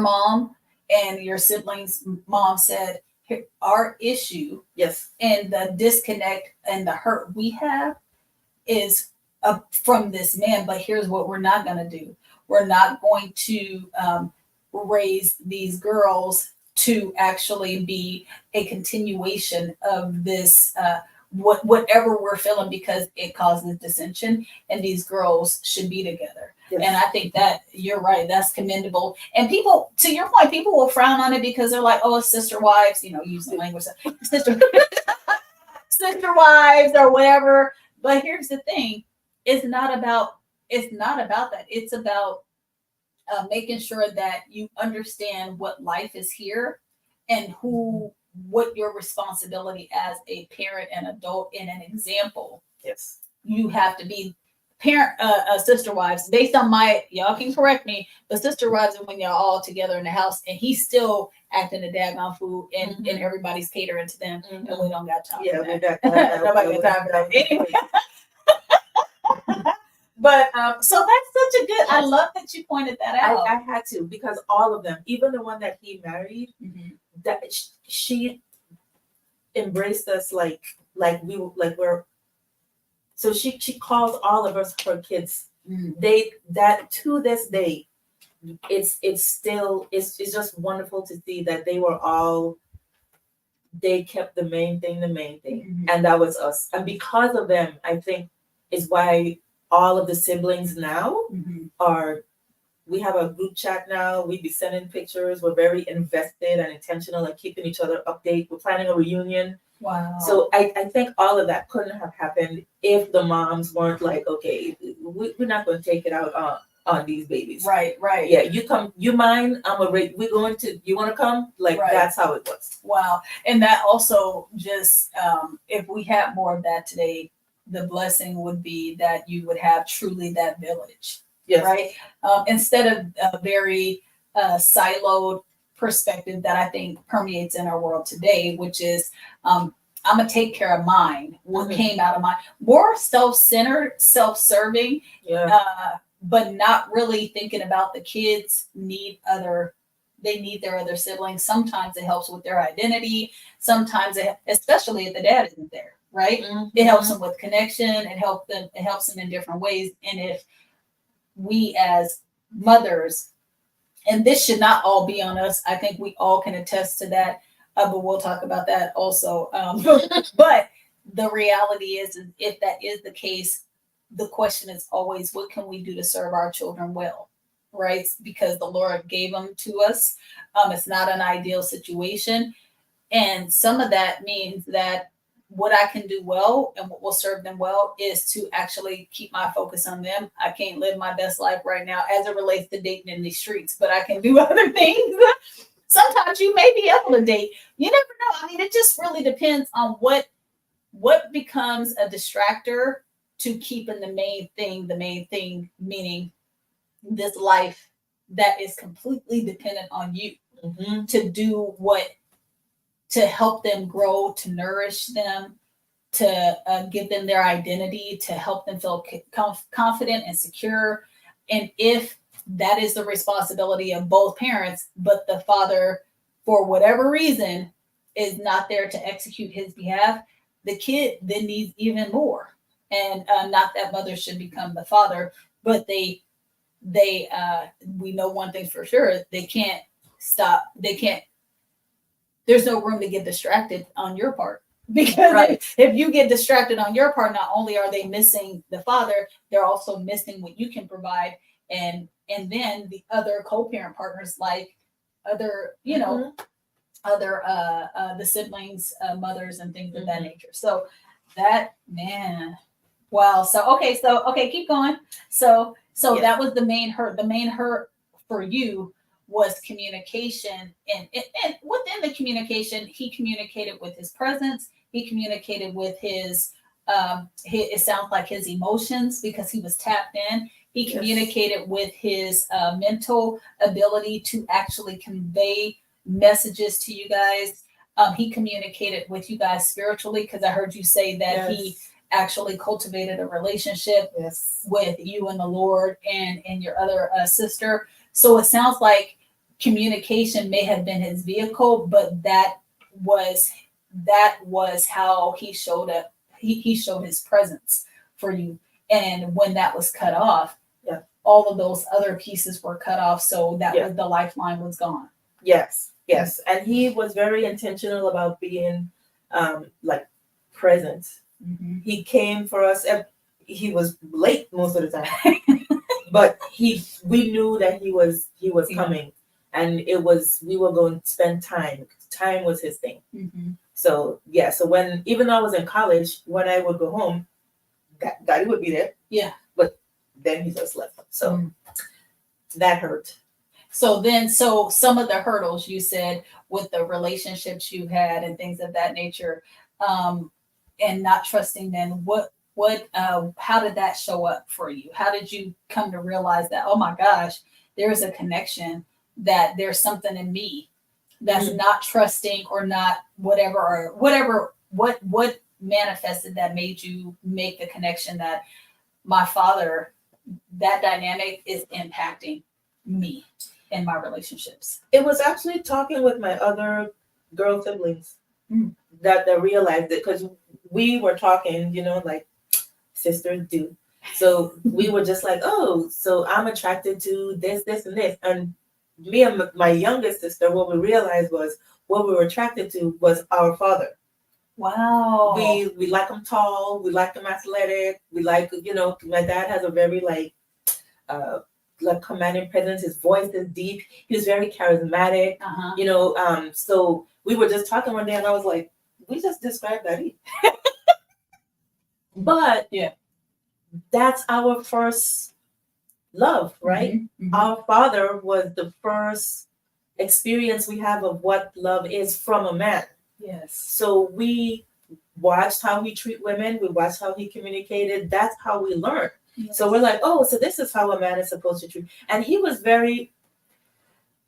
mom and your siblings' mom said, our issue, yes, and the disconnect and the hurt we have is from this man. But here's what we're not going to do. We're not going to raise these girls to actually be a continuation of this whatever we're feeling because it causes dissension, and these girls should be together. Yes. And I think that you're right. That's commendable. And people, to your point, people will frown on it because they're like, "Oh, it's sister wives," use the language, sister, sister wives or whatever. But here's the thing: it's not about that. It's about making sure that you understand what life is here and what your responsibility as a parent and adult and an example. Yes. You have to be sister wives based on y'all can correct me, but sister wives are when y'all all together in the house and he's still acting a daggone fool and everybody's catering to them and we don't got time for that. Nobody got time for that. Anyway. But so that's such a good, I love that you pointed that out. I had to, because all of them, even the one that he married, that she embraced us like we're. So she calls all of us her kids. That to this day, it's just wonderful to see that they kept the main thing, and that was us. And because of them, I think is why all of the siblings now we have a group chat now. We be sending pictures. We're very invested and intentional and keeping each other updated. We're planning a reunion. Wow. So I think all of that couldn't have happened if the moms weren't like, okay, we're not going to take it out on these babies. Right. Yeah, you come, you mind, we're going to, you want to come? Like, that's how it was. Wow. And that also just, if we had more of that today, the blessing would be that you would have truly that village. Yes. Right. Instead of a very siloed perspective that I think permeates in our world today, which is I'm gonna take care of mine. What came out of mine, more self-centered, self-serving, but not really thinking about the kids need their other siblings. Sometimes it helps with their identity. Sometimes especially if the dad isn't there, right? It helps them with connection. It helps them in different ways. And if we as mothers, and this should not all be on us, I think we all can attest to that, but we'll talk about that also. But the reality is, if that is the case, the question is always, what can we do to serve our children well, right? Because the Lord gave them to us. It's not an ideal situation. And some of that means that what I can do well and what will serve them well is to actually keep my focus on them. I can't live my best life right now as it relates to dating in these streets, but I can do other things. Sometimes you may be able to date. You never know. I mean, it just really depends on what becomes a distractor to keeping the main thing, meaning this life that is completely dependent on you to do to help them grow, to nourish them, to give them their identity, to help them feel confident and secure. And if that is the responsibility of both parents, but the father, for whatever reason, is not there to execute his behalf, the kid then needs even more. And not that mother should become the father, but we know one thing for sure, there's no room to get distracted on your part, because if you get distracted on your part, not only are they missing the father, they're also missing what you can provide. And then the other co-parent partners, like other, the siblings, mothers and things of that nature. So that, man, wow. So, okay, keep going. So that was the main hurt. The main hurt for you was communication, and within the communication, he communicated with his presence. He communicated with his it sounds like his emotions, because he was tapped in. He communicated with his mental ability to actually convey messages to you guys. He communicated with you guys spiritually, because I heard you say that he actually cultivated a relationship with you and the Lord and your other sister. So it sounds like communication may have been his vehicle, but that was how he showed up. He showed his presence for you. And when that was cut off, all of those other pieces were cut off. So that was, the lifeline was gone. Yes. And he was very intentional about being present Mhm. He came for us. He was late most of the time, but we knew that he was Yeah. coming, and we were going to spend time. Time was his thing. Mhm. So yeah, so when even though I was in college, when I would go home, Daddy would be there. Yeah. But then he just left. So Mm. that hurt. So some of the hurdles you said with the relationships you had and things of that nature, and not trusting men, how did that show up for you? How did you come to realize that, oh my gosh, there's a connection, that there's something in me that's not trusting or not whatever, what manifested that made you make the connection that my father, that dynamic is impacting me in my relationships? It was actually talking with my other girl siblings Mm. that I realized it, because we were talking, like sisters do. So we were just like, oh, so I'm attracted to this, and this. And me and my youngest sister, what we realized was what we were attracted to was our father. Wow. We like him tall, we like him athletic, we like, my dad has a very like commanding presence. His voice is deep. He was very charismatic. So we were just talking one day, and I was like, we just described Daddy. But yeah, that's our first love, right? Mhm. Our father was the first experience we have of what love is from a man. Yes. So we watched how he treat women. We watched how he communicated. That's how we learned. Yes. So we're like, oh, so this is how a man is supposed to treat. And he was very.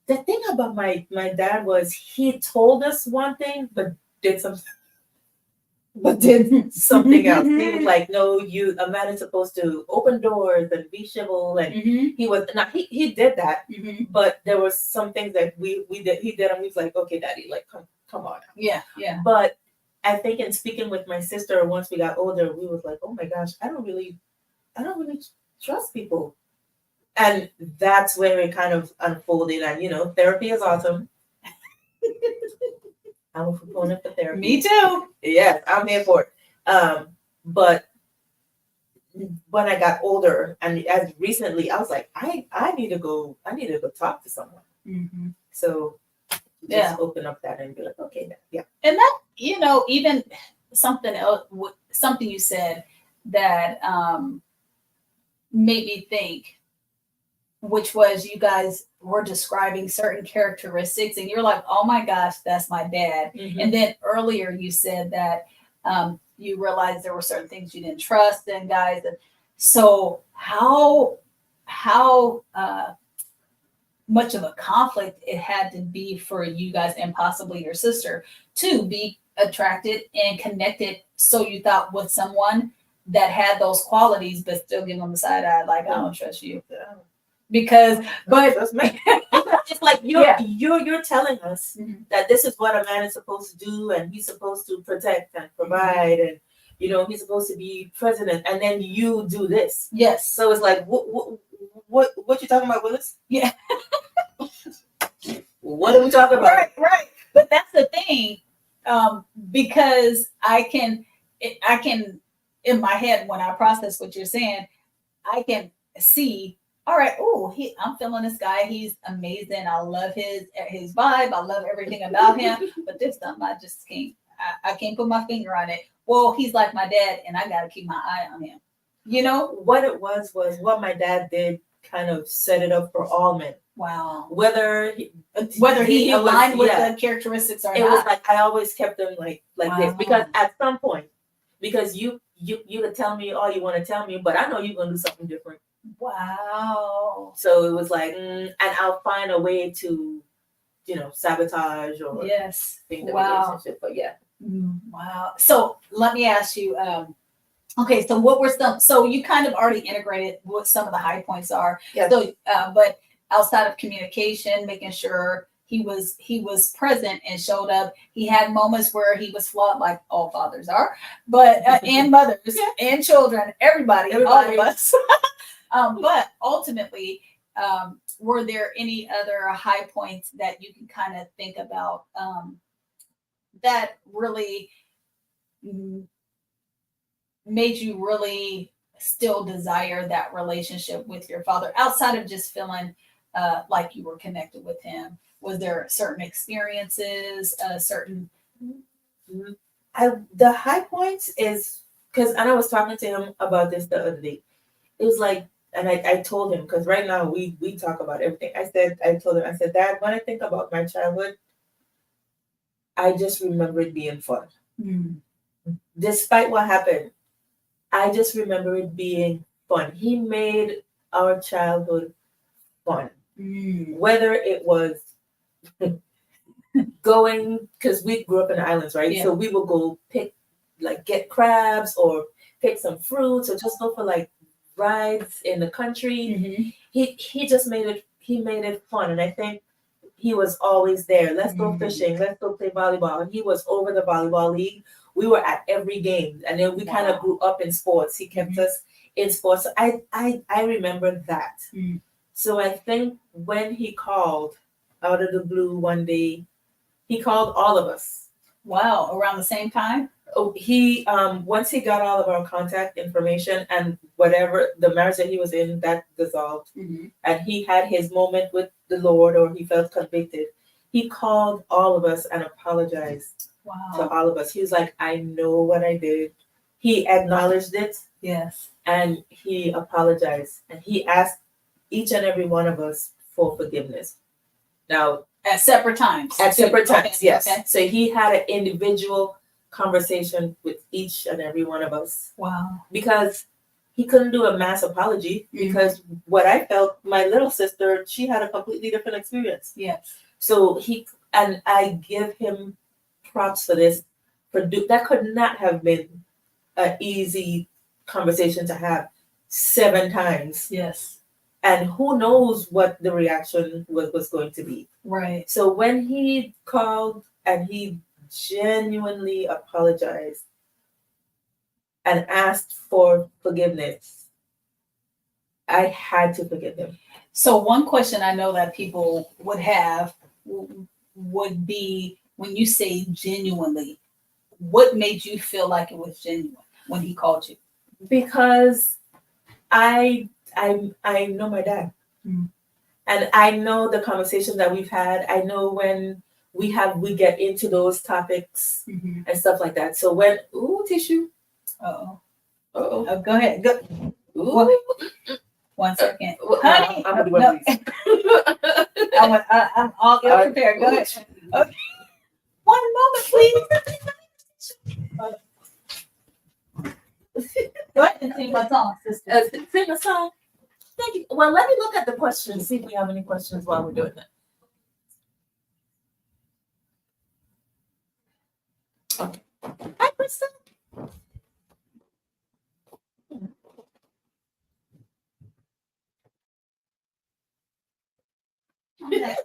The thing about my dad was he told us one thing, but did something. But did something else. He was like, no, a man is supposed to open doors and be civil, and he was not. He did that, but there were some things that we did. He did, and we was like, okay, Daddy, like come on. Yeah. But I think in speaking with my sister, once we got older, we was like, oh my gosh, I don't really trust people. And that's where it kind of unfolded. And therapy is awesome. I'm a proponent for therapy. Me too. Yes, I'm here for it. But when I got older, and as recently, I was like, I need to go talk to someone. Mm-hmm. So just open up that and be like, okay, yeah. And that, even something else, something you said that made me think, which was you guys were describing certain characteristics, and you're like, oh my gosh, that's my dad. Mm-hmm. And then earlier you said that you realized there were certain things you didn't trust in guys. So how much of a conflict it had to be for you guys and possibly your sister to be attracted and connected, so you thought with someone that had those qualities, but still give them the side eye, like, I don't trust you. Because, but it's like you're telling us that this is what a man is supposed to do, and he's supposed to protect and provide, and he's supposed to be president, and then you do this. Yes. So it's like, what you talking about, Willis? Yeah. What are we talking about? Right. But that's the thing, because I can in my head, when I process what you're saying, I can see, all right, I'm feeling this guy. He's amazing. I love his vibe. I love everything about him. But this time I just can't. I can't put my finger on it. Well, he's like my dad, and I got to keep my eye on him. What it was what my dad did kind of set it up for all men. Wow. Whether he aligned with the characteristics or not. It was like I always kept them like Wow. this, because at some point, because you could tell me all you want to tell me, but I know you're gonna do something different. Wow. So it was like, and I'll find a way to, sabotage or think the relationship. But yeah. Wow. So let me ask you. Okay, so what were some? So you kind of already integrated what some of the high points are. Yeah. So, but outside of communication, making sure he was present and showed up. He had moments where he was flawed, like all fathers are, but and mothers and children, everybody, all of us. But ultimately, were there any other high points that you can kind of think about that really made you really still desire that relationship with your father outside of just feeling like you were connected with him? Was there certain experiences, certain? The high points is because, and I was talking to him about this the other day. It was like, and I told him, because right now we talk about everything. I told him, I said, Dad, when I think about my childhood, I just remember it being fun. Despite what happened, I just remember it being fun. He made our childhood fun. Whether it was going, because we grew up in the islands, right? Yeah. So we would go get crabs or pick some fruits or just go for like rides in the country. He just made it fun, and I think he was always there. Let's go fishing. Let's go play volleyball. And he was over the volleyball league. We were at every game, and then we kind of grew up in sports. He kept us in sports. So I remember that. So I think when he called out of the blue one day, he called all of us. Wow, around the same time? Oh, he once he got all of our contact information and whatever the marriage that he was in, that dissolved, and he had his moment with the Lord, or he felt convicted, he called all of us and apologized to all of us. He was like, I know what I did. He acknowledged it. Yes. And he apologized, and he asked each and every one of us for forgiveness. Now, at separate times. At separate times, okay. yes. Okay. So he had an individual conversation with each and every one of us. Wow. Because he couldn't do a mass apology, because what I felt, my little sister, she had a completely different experience. Yes. So and I give him props for this. That could not have been an easy conversation to have 7 times. Yes. And who knows what the reaction was going to be. Right. So when he called and he genuinely apologized and asked for forgiveness, I had to forgive him. So one question I know that people would have would be, when you say genuinely, what made you feel like it was genuine when he called you? Because I know my dad. And I know the conversations that we've had. I know when we get into those topics and stuff like that. So when tissue. Oh, Oh, go ahead. Go. Ooh. 1 second. Honey, I'm gonna do one of these. I'm all prepared. Go ahead. Okay. 1 moment, please. Go ahead and sing my song, sister. Sing a song. Thank you. Well, let me look at the questions, see if we have any questions while we're doing that. Okay. Hi, Krista.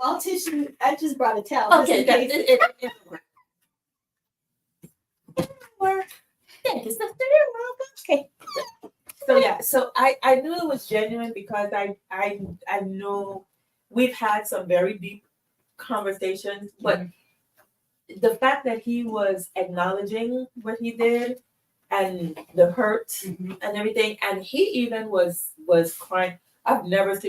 All tissue. I just brought a towel. Okay, it work. Thank you, sister. You're welcome. Okay. So yeah, so I knew it was genuine because I know we've had some very deep conversations, but the fact that he was acknowledging what he did and the hurt and everything, and he even was crying. I've never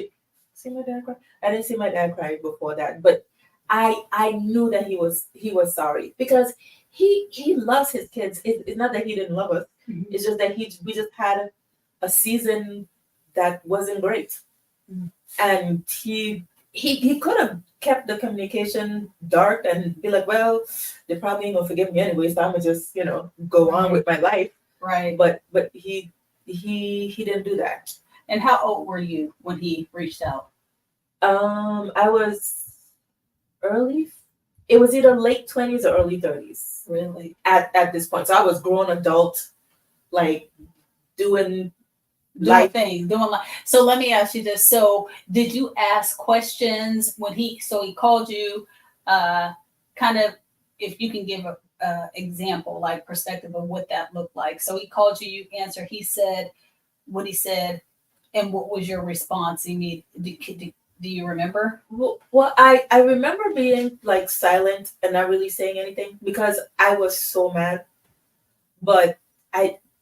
seen my dad cry. I didn't see my dad cry before that, but I knew that he was sorry, because he loves his kids. It's not that he didn't love us. It's just that we just had a season that wasn't great, and he could have kept the communication dark and be like, well, they probably ain't gonna forgive me anyway, so I'm gonna just go on with my life. Right. But he didn't do that. And how old were you when he reached out? I was early. It was either late 20s or early 30s. Really? At this point, so I was grown adult, like doing Things, doing life. So let me ask you this. So did you ask questions when he called you, kind of, if you can give a example, like perspective of what that looked like. So he called you, you answered, he said what he said, and what was your response? Do you remember? Well, I remember being like silent and not really saying anything because I was so mad. But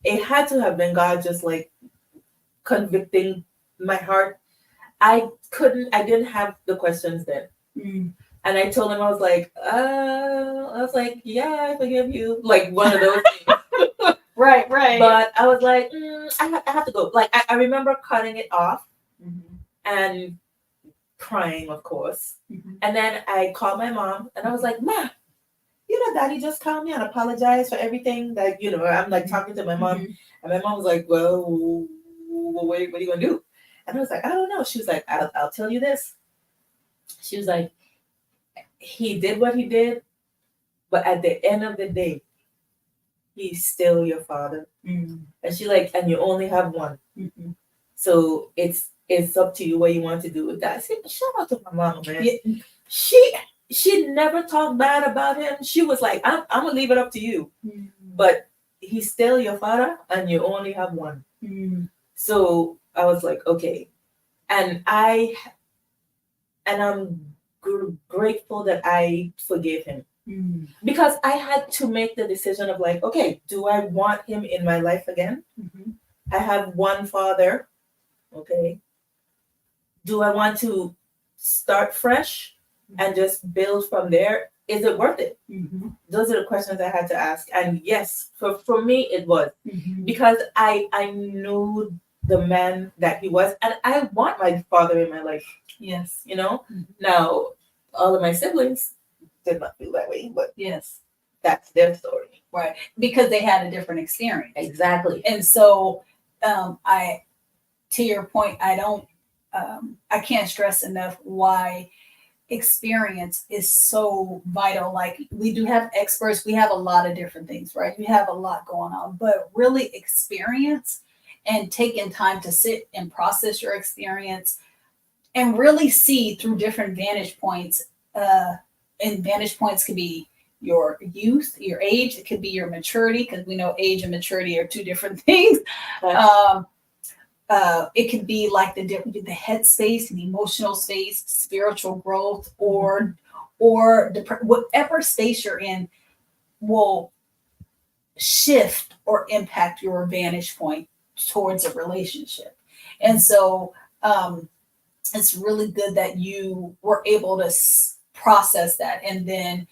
it had to have been God just like convicting my heart. I didn't have the questions then. Mm. And I told him, I was like, yeah, I forgive you. Like one of those things. Right. But I was like, I have to go. Like, I remember cutting it off Mm-hmm. and crying, of course. Mm-hmm. And then I called my mom and I was like, Ma, Daddy just called me and apologized for everything. Like, I'm like talking to my mom. Mm-hmm. And my mom was like, well, what are you going to do? And I was like, I don't know. She was like, I'll tell you this. She was like, he did what he did, but at the end of the day, he's still your father. Mm-hmm. And she like, and you only have one. Mm-hmm. So it's up to you what you want to do with that. I said, shout out to my mom, man. Yeah. She never talked bad about him. She was like, I'm gonna leave it up to you. Mm-hmm. But he's still your father and you only have one. Mm-hmm. So I was like, okay. And I'm grateful that I forgave him. Mm-hmm. Because I had to make the decision of like, okay, do I want him in my life again? Mm-hmm. I have one father. Okay. Do I want to start fresh and just build from there? Is it worth it? Mm-hmm. Those are the questions I had to ask. And yes, for me, it was. Mm-hmm. Because I knew the man that he was. And I want my father in my life, Yes. Mm-hmm. Now, all of my siblings did not feel that way, but Yes. that's their story. Right. Because they had a different experience. Exactly. And so to your point, I can't stress enough why experience is so vital. Like, we do have experts, we have a lot of different things, right? You have a lot going on, but really experience and taking time to sit and process your experience and really see through different vantage points. And vantage points could be your youth, your age, it could be your maturity, because we know age and maturity are two different things. It could be like the headspace and emotional space, spiritual growth, or whatever space you're in will shift or impact your vantage point towards a relationship. And so it's really good that you were able to process that and then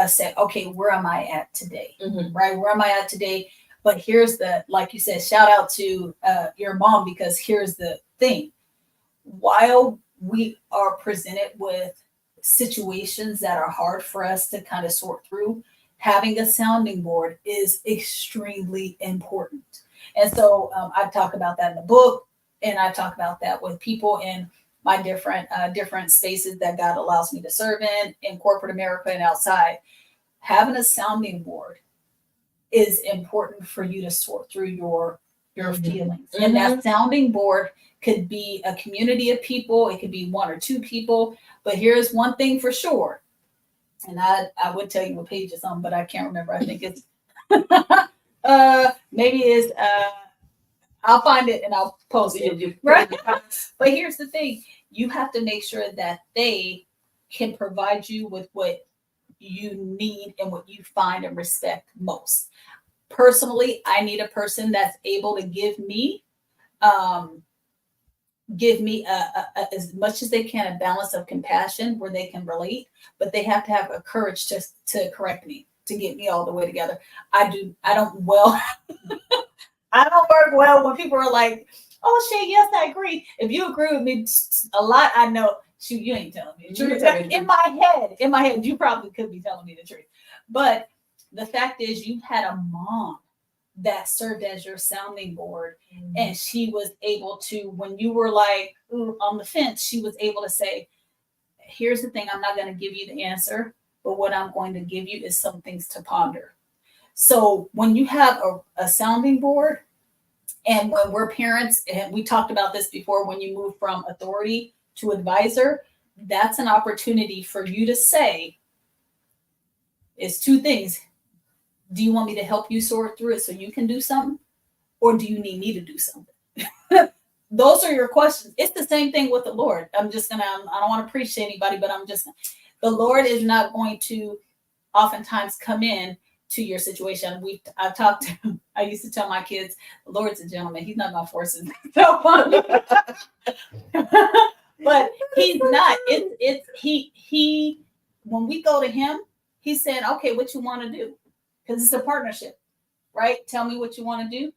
say, okay, where am I at today? Mm-hmm. Right? Where am I at today? But here's like you said, shout out to your mom, because here's the thing. While we are presented with situations that are hard for us to kind of sort through, having a sounding board is extremely important. And so I talk about that in the book, and I talk about that with people in my different spaces that God allows me to serve in corporate America and outside. Having a sounding board is important for you to sort through your feelings. Mm-hmm. And that sounding board could be a community of people, it could be one or two people, but here's one thing for sure. And I would tell you what page it's on, but I can't remember. I think it's maybe it's I'll find it and I'll post it. Right. But here's the thing. You have to make sure that they can provide you with what you need and what you find and respect most. Personally, I need a person that's able to give me as much as they can a balance of compassion where they can relate, but they have to have a courage to correct me, to get me all the way together. I don't work well when people are like, oh Shay, yes, I agree. If you agree with me a lot, I know, shoot, you ain't telling me the truth. In my head, you probably could be telling me the truth. But the fact is, you had a mom that served as your sounding board. Mm-hmm. And she was able to, when you were like on the fence, she was able to say, here's the thing, I'm not going to give you the answer, but what I'm going to give you is some things to ponder. So when you have a sounding board, and when we're parents, and we talked about this before, when you move from authority to advisor, that's an opportunity for you to say, it's two things. Do you want me to help you sort through it so you can do something? Or do you need me to do something? Those are your questions. It's the same thing with the Lord. I don't want to preach to anybody, but the Lord is not going to oftentimes come in to your situation. I talked to, I used to tell my kids, the Lord's a gentleman. He's not gonna force himself on you. But he's not. He when we go to him, he said, okay, what you want to do? Because it's a partnership, right? Tell me what you want to do.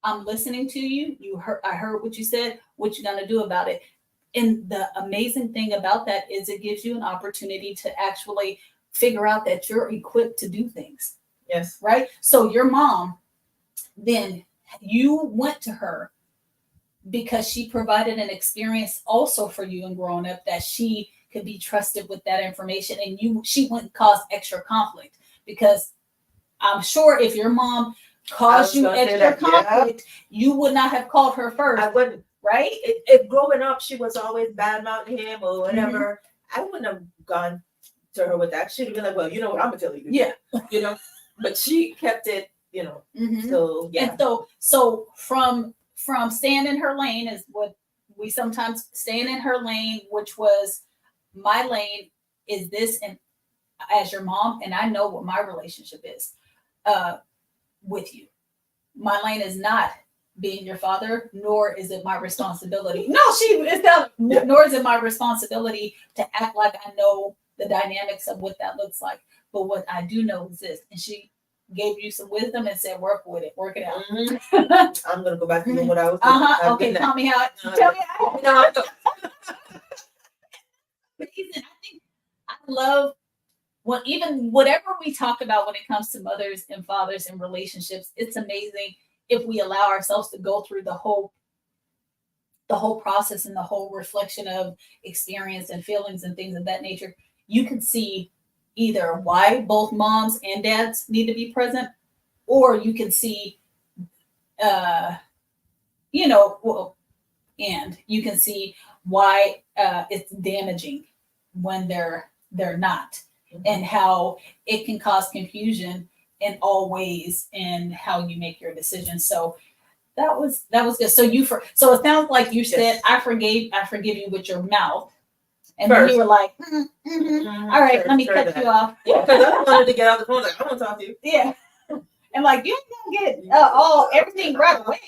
I'm listening to you. I heard what you said. What you gonna do about it? And the amazing thing about that is it gives you an opportunity to actually figure out that you're equipped to do things. Yes. Right? So your mom, then you went to her because she provided an experience also for you in growing up that she could be trusted with that information, and she wouldn't cause extra conflict. Because I'm sure if your mom caused you extra conflict, you would not have called her first. I wouldn't. Right? If growing up she was always bad mouthing him or whatever, I wouldn't have gone to her with that. She'd have been like, well, you know what, I'm gonna tell you. Yeah. You know, but she kept it, so yeah. And so from staying in her lane is what we sometimes staying in her lane, which was my lane is this, and as your mom, and I know what my relationship is with you. My lane is not being your father, nor is it my responsibility. No, it's not, nor is it my responsibility to act like I know the dynamics of what that looks like. But what I do know is this, and she gave you some wisdom and said, work with it, work it out. I'm gonna go back to doing what I was doing. Okay, tell me how. Tell me how. No, I love even whatever we talk about when it comes to mothers and fathers and relationships. It's amazing if we allow ourselves to go through the whole process and the whole reflection of experience and feelings and things of that nature. You can see either why both moms and dads need to be present, or you can see, and you can see why it's damaging when they're not, and how it can cause confusion in all ways in how you make your decisions. So that was good. So so it sounds like you said, I forgive you with your mouth. And then you were like, all right, let me cut you off. Yeah, because I wanted to get out the phone. Like, I want to talk to you. Yeah. And like, you don't get everything right away.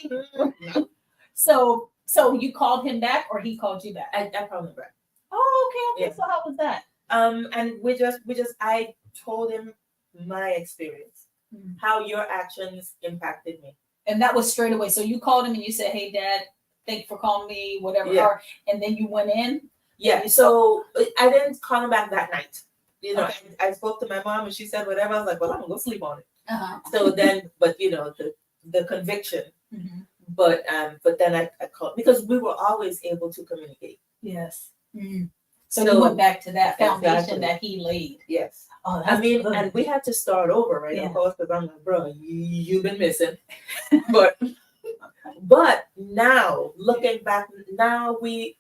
So you called him back, or he called you back? I called him back. Oh, okay. Yeah. So how was that? And I told him my experience, how your actions impacted me. And that was straight away. So you called him and you said, hey, Dad, thank you for calling me, whatever. Yeah. And then you went in. Yeah. So I didn't call him back that night. Okay. I spoke to my mom and she said whatever. I was like, well, I'm gonna go sleep on it. So then, but the conviction. But then I called because we were always able to communicate. Yes. So you went back to that foundation that he laid. Yes. Oh, good. And we had to start over, right? Yeah. Of course, because I'm like, bro, you've been missing. But now, looking back, now we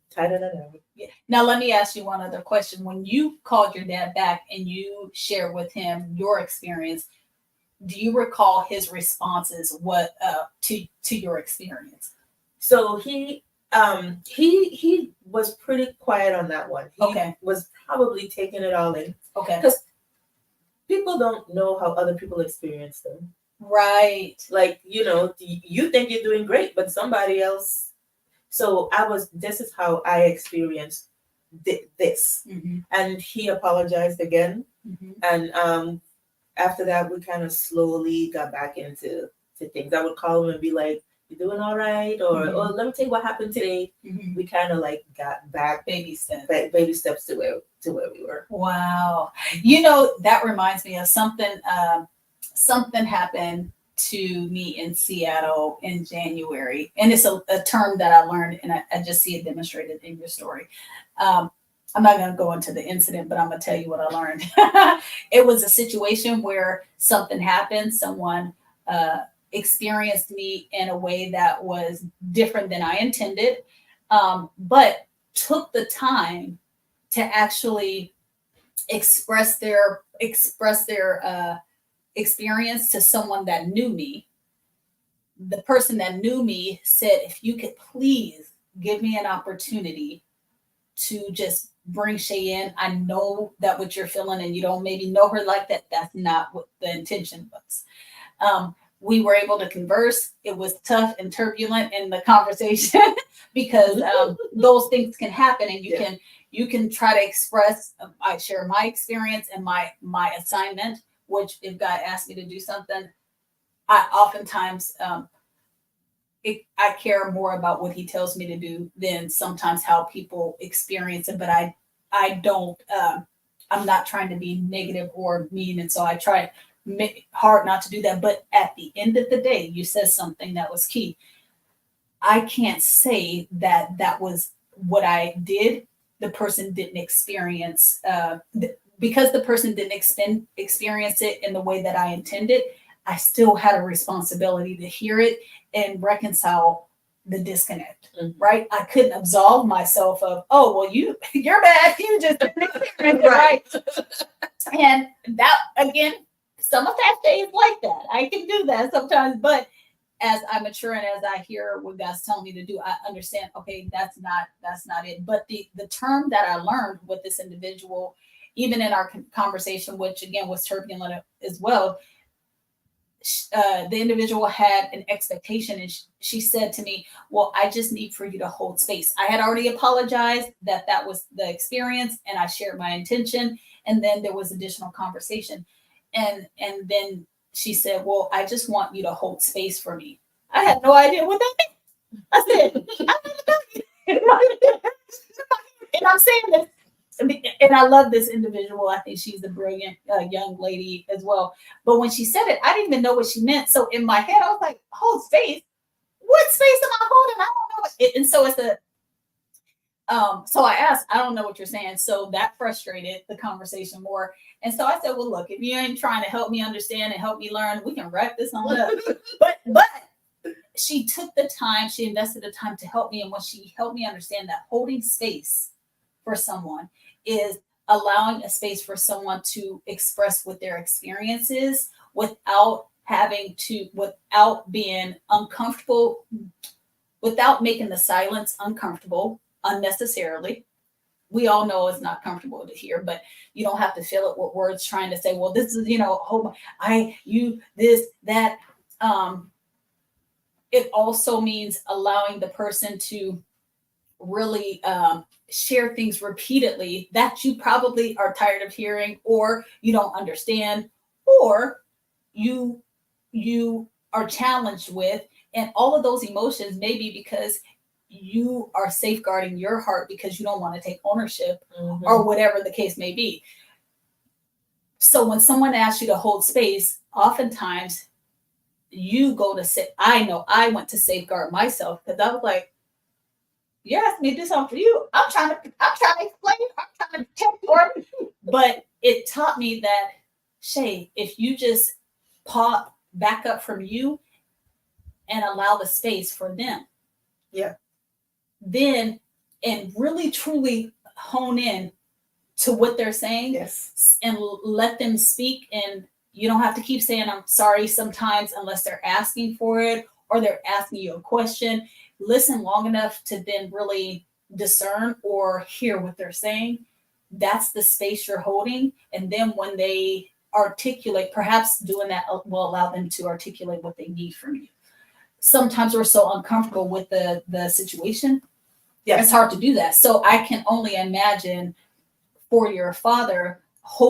tighter than ever. Yeah. Now, let me ask you one other question. When you called your dad back and you shared with him your experience, do you recall his responses to your experience? So he was pretty quiet on that one. He was probably taking it all in. Okay. Because people don't know how other people experience them. Right. Like, you think you're doing great, but somebody else. So this is how I experienced this. And he apologized again. And after that, we kind of slowly got back into things. I would call him and be like, you doing all right? Or, oh, let me tell you what happened today. We kind of like got back baby steps to where we were. Wow. That reminds me of something. Something happened to me in Seattle in January, and it's a term that I learned, and I just see it demonstrated in your story. I'm not going to go into the incident, but I'm going to tell you what I learned. It was a situation where something happened. Someone experienced me in a way that was different than I intended, but took the time to actually express their experience to someone that knew me. The person that knew me said, if you could please give me an opportunity to just bring Shay in. I know that what you're feeling, and you don't maybe know her like that. That's not what the intention was. We were able to converse. It was tough and turbulent in the conversation because those things can happen, and you can try to express. I share my experience and my assignment. Which, if God asks me to do something, I oftentimes I care more about what He tells me to do than sometimes how people experience it. But I don't. I'm not trying to be negative or mean, and so I try hard not to do that. But at the end of the day, you said something that was key. I can't say that that was what I did. The person didn't experience because the person didn't experience it in the way that I intended. I still had a responsibility to hear it and reconcile the disconnect. Right? I couldn't absolve myself of, oh well, you're bad. You just didn't experience it, right? And that again. Some of that stays like that. I can do that sometimes, but as I mature and as I hear what God's telling me to do, I understand, okay, that's not it. But the term that I learned with this individual, even in our conversation, which again was turbulent as well, the individual had an expectation, and she said to me, well, I just need for you to hold space. I had already apologized that was the experience, and I shared my intention, and then there was additional conversation. And then she said, well, I just want you to hold space for me. I had no idea what that meant. I said, and I'm saying this, and I love this individual. I think she's a brilliant young lady as well. But when she said it, I didn't even know what she meant. So in my head, I was like, hold space? What space am I holding? I don't know. And so it's so I asked, I don't know what you're saying. So that frustrated the conversation more. And so I said, well, look, if you ain't trying to help me understand and help me learn, we can wrap this on up. But she took the time, she invested the time to help me. And when she helped me understand that holding space for someone is allowing a space for someone to express what their experience is without being uncomfortable, without making the silence uncomfortable unnecessarily. We all know it's not comfortable to hear, but you don't have to fill it with words trying to say, well, this is, this, that. It also means allowing the person to really share things repeatedly that you probably are tired of hearing, or you don't understand, or you are challenged with. And all of those emotions may be because you are safeguarding your heart because you don't want to take ownership or whatever the case may be. So when someone asks you to hold space, oftentimes you go to say, I know I went to safeguard myself because I was like, you asked me to do something for you. I'm trying to explain, I'm trying to protect for it. But it taught me that, Shay, if you just back up from you and allow the space for them. Yeah. Then, and really truly hone in to what they're saying. Yes. And let them speak. And you don't have to keep saying, I'm sorry sometimes, unless they're asking for it or they're asking you a question. Listen long enough to then really discern or hear what they're saying. That's the space you're holding. And then when they articulate, perhaps doing that will allow them to articulate what they need from you. Sometimes we're so uncomfortable with the situation. Yeah, it's hard to do that. So I can only imagine for your father,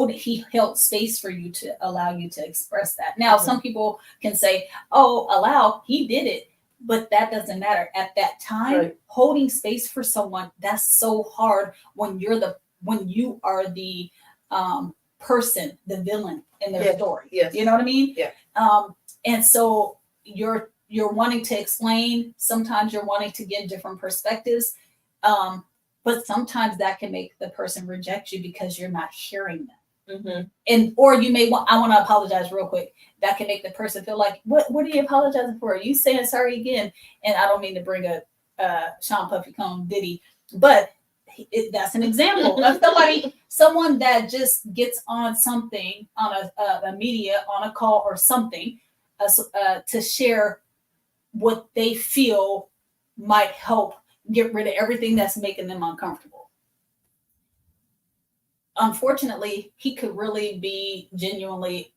he held space for you to allow you to express that. Now, some people can say, oh, he did it. But that doesn't matter. At that time, holding space for someone, that's so hard when you are the person, the villain in their story. Yes. You know what I mean? Yeah. And so you're wanting to explain. Sometimes you're wanting to give different perspectives. But sometimes that can make the person reject you because you're not hearing them. And or you may want, I want to apologize real quick. That can make the person feel like, what are you apologizing for? Are you saying sorry again? And I don't mean to bring a Sean Puffy Cone Diddy, but that's an example of someone that just gets on something, on a media, on a call or something, to share what they feel might help get rid of everything that's making them uncomfortable. unfortunately, he could really be genuinely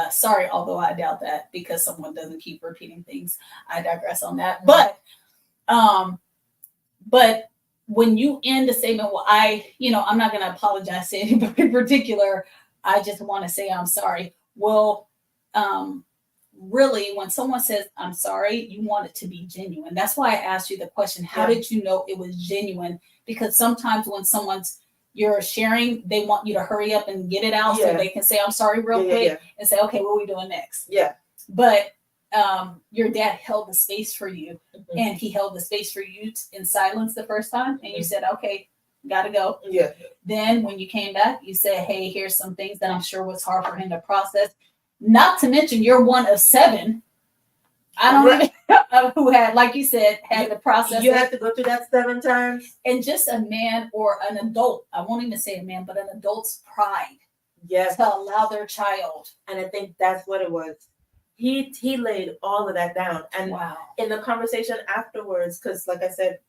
sorry, although I doubt that because someone doesn't keep repeating things. I digress on that. Um, but when you end a statement, well, I'm not going to apologize to anybody in particular. I just want to say I'm sorry. Well, really, when someone says I'm sorry, you want it to be genuine. That's why I asked you the question, how did you know it was genuine? Because sometimes when you're sharing, they want you to hurry up and get it out so they can say I'm sorry real quick and say, okay, what are we doing next? Yeah. But your dad held the space for you, and he held the space for you in silence the first time, and you said, okay, gotta go. Yeah. Then when you came back, you said, hey, here's some things that I'm sure was hard for him to process. Not to mention you're one of 7. I don't even who had, like you said, had the process. You had to go through that 7 times. And just a man or an adult, I won't even say a man, but an adult's pride. Yes. To allow their child. And I think that's what it was. He laid all of that down. And in the conversation afterwards, because like I said,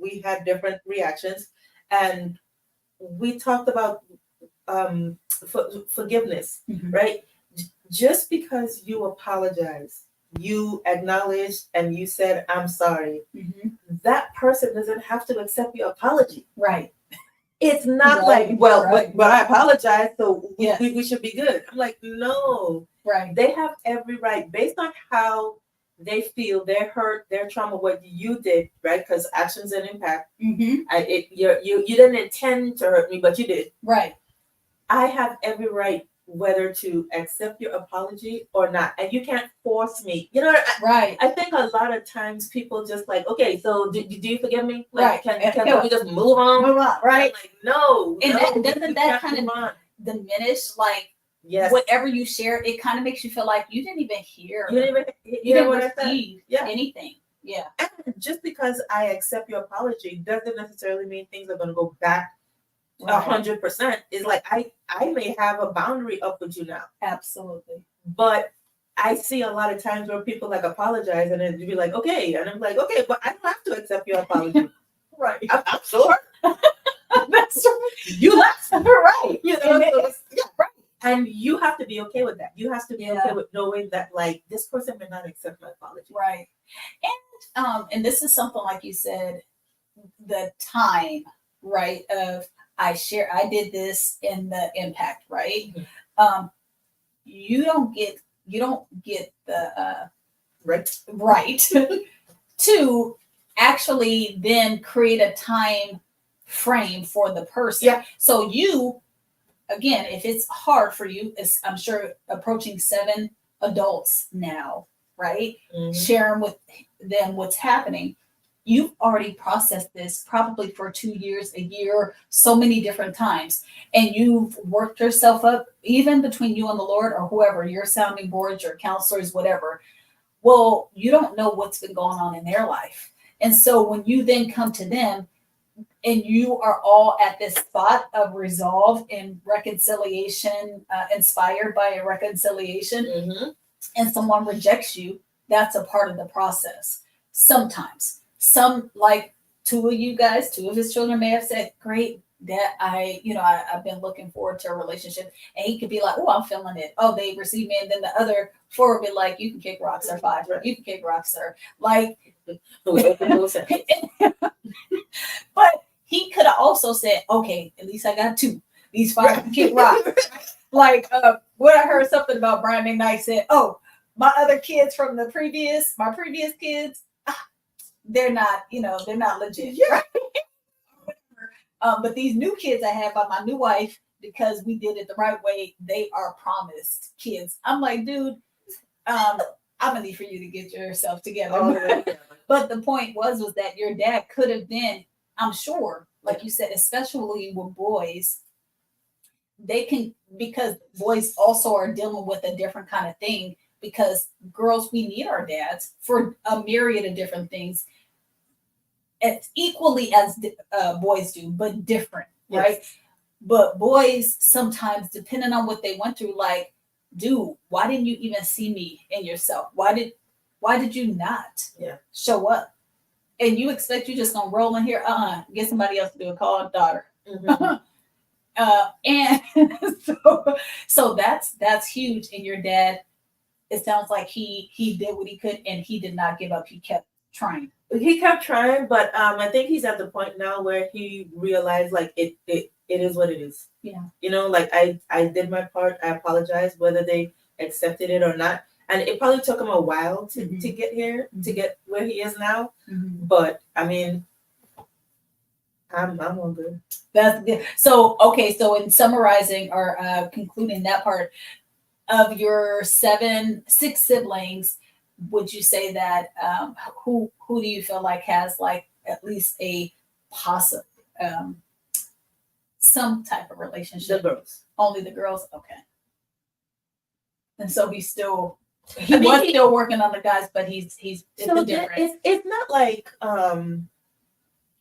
we had different reactions, and we talked about forgiveness, right? Just because you apologize, you acknowledged and you said, I'm sorry, that person doesn't have to accept your apology. Right. It's not but I apologize, so we should be good. I'm like, no. Right. They have every right, based on how they feel, their hurt, their trauma, what you did, right? Because actions and impact. You didn't intend to hurt me, but you did. Right. I have every right whether to accept your apology or not, and you can't force me. I think a lot of times people just like, okay, so do you forgive me? Like, can we just move on? Right. Like, no. And doesn't that kind of diminish, like, whatever you share? It kind of makes you feel like you didn't even hear. You didn't receive anything. Yeah. And just because I accept your apology doesn't necessarily mean things are going to go back 100%. Is like I may have a boundary up with you now. Absolutely. But I see a lot of times where people like apologize and then be like, okay, and I'm like, okay, but I don't have to accept your apology. Right. I'm sure. That's right. You left. Right. Right. And you have to be okay with that. You have to be okay with knowing that, like, this person may not accept my apology. Right. And this is something, like you said, the time, right, of I did this in the impact, right? You don't get the right to actually then create a time frame for the person. Yeah. So you, again, if it's hard for you, I'm sure approaching 7 adults now, right? Sharing with them what's happening. You've already processed this probably for 2 years, a year, so many different times. And you've worked yourself up, even between you and the Lord or whoever, your sounding boards, your counselors, whatever. Well, you don't know what's been going on in their life. And so when you then come to them and you are all at this spot of resolve and reconciliation, inspired by a reconciliation, and someone rejects you, that's a part of the process. Sometimes. Some, like 2 of you guys, 2 of his children may have said, great, Dad, I've been looking forward to a relationship. And he could be like, oh, I'm feeling it. Oh, they receive me. And then the other 4 would be like, you can kick rocks, or 5. You can kick rocks, sir. Like, but he could have also said, okay, at least I got 2. These 5 can kick rocks. Like, when I heard something about Brian McKnight said, oh, my other kids from my previous kids, they're not legit. Right? But these new kids I have by my new wife, because we did it the right way, they are promised kids. I'm like, dude, I'm gonna need for you to get yourself together. But the point was that your dad could have been, I'm sure, like you said, especially with boys, they can, because boys also are dealing with a different kind of thing, because girls, we need our dads for a myriad of different things. It's equally as boys do, but different, right? But boys sometimes, depending on what they went through, like, dude, why didn't you even see me in yourself? Why did you not show up? And you expect you just gonna roll in here? Get somebody else to do a call, daughter. And so that's huge. And your dad, it sounds like he did what he could, and he did not give up. He kept trying. He kept trying, but I think he's at the point now where he realized like it is what it is. Yeah. You know, like I did my part. I apologize, whether they accepted it or not. And it probably took him a while to get here, to get where he is now. But I mean, I'm all good. That's good. So okay, so in summarizing or concluding that part of your six siblings, would you say that who do you feel like has like at least a possible some type of relationship? The girls. Only the girls? Okay. And so he's still I mean, still working on the guys, but it's so a difference. it's not like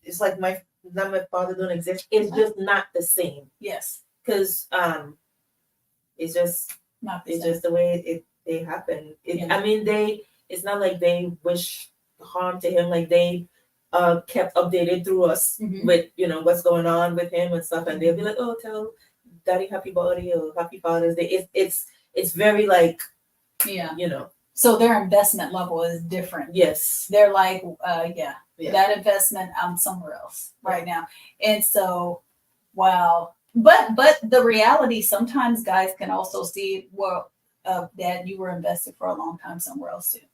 it's like not my father don't exist. It's just not the same. Yes. Because it's just Not the it's same. just the way it happened. Yeah. I mean, it's not like they wish harm to him. Like they kept updated through us with what's going on with him and stuff, and they'll be like, "Oh, tell Daddy Happy Birthday or Happy Father's Day." It's very like Yeah. you know. So their investment level is different. Yes. They're like, Yeah. that investment, I'm somewhere else right now. And so, wow. But the reality, sometimes guys can also see, well, Dad, you were invested for a long time somewhere else too.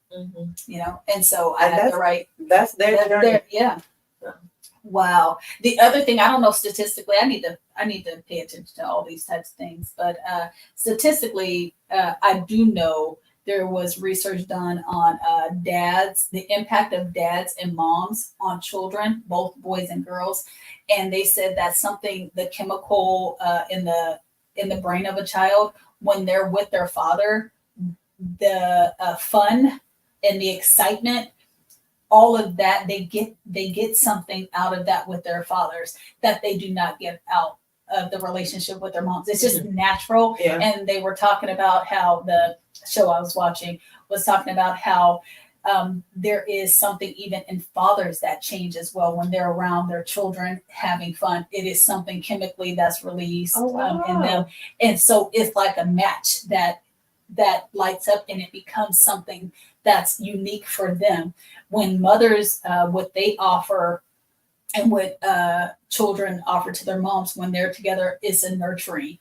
You know, and so I have the right. That's their journey. Yeah. Wow. The other thing, I don't know statistically, I need to pay attention to all these types of things, but statistically, I do know there was research done on dads, the impact of dads and moms on children, both boys and girls, and they said that the chemical in the brain of a child when they're with their father, the fun and the excitement, all of that, they get something out of that with their fathers that they do not get out of the relationship with their moms. It's just natural. Yeah. And they were talking about how the show I was watching was talking about how there is something even in fathers that change as well when they're around their children having fun. It is something chemically that's released in them. And so it's like a match that lights up, and it becomes something that's unique for them. When mothers, what they offer and what children offer to their moms when they're together is a nurturing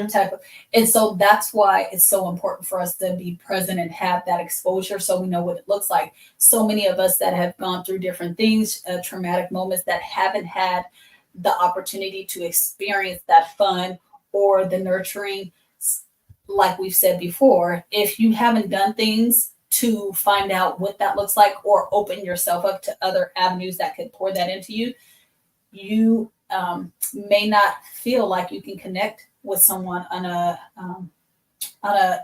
type of, and so that's why it's so important for us to be present and have that exposure so we know what it looks like. So many of us that have gone through different things, traumatic moments, that haven't had the opportunity to experience that fun or the nurturing. Like we've said before, if you haven't done things to find out what that looks like or open yourself up to other avenues that could pour that into you, you may not feel like you can connect with someone on a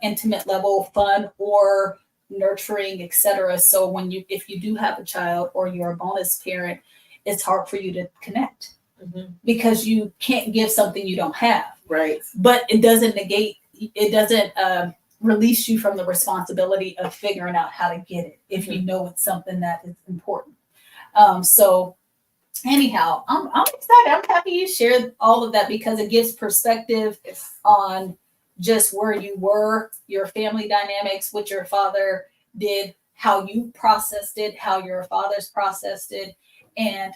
intimate level, fun or nurturing, etc. So if you do have a child or you're a bonus parent, it's hard for you to connect because you can't give something you don't have. Right. But it doesn't release you from the responsibility of figuring out how to get it if you know it's something that is important. So anyhow, I'm excited. I'm happy you shared all of that because it gives perspective on just where you were, your family dynamics, what your father did, how you processed it, how your fathers processed it. And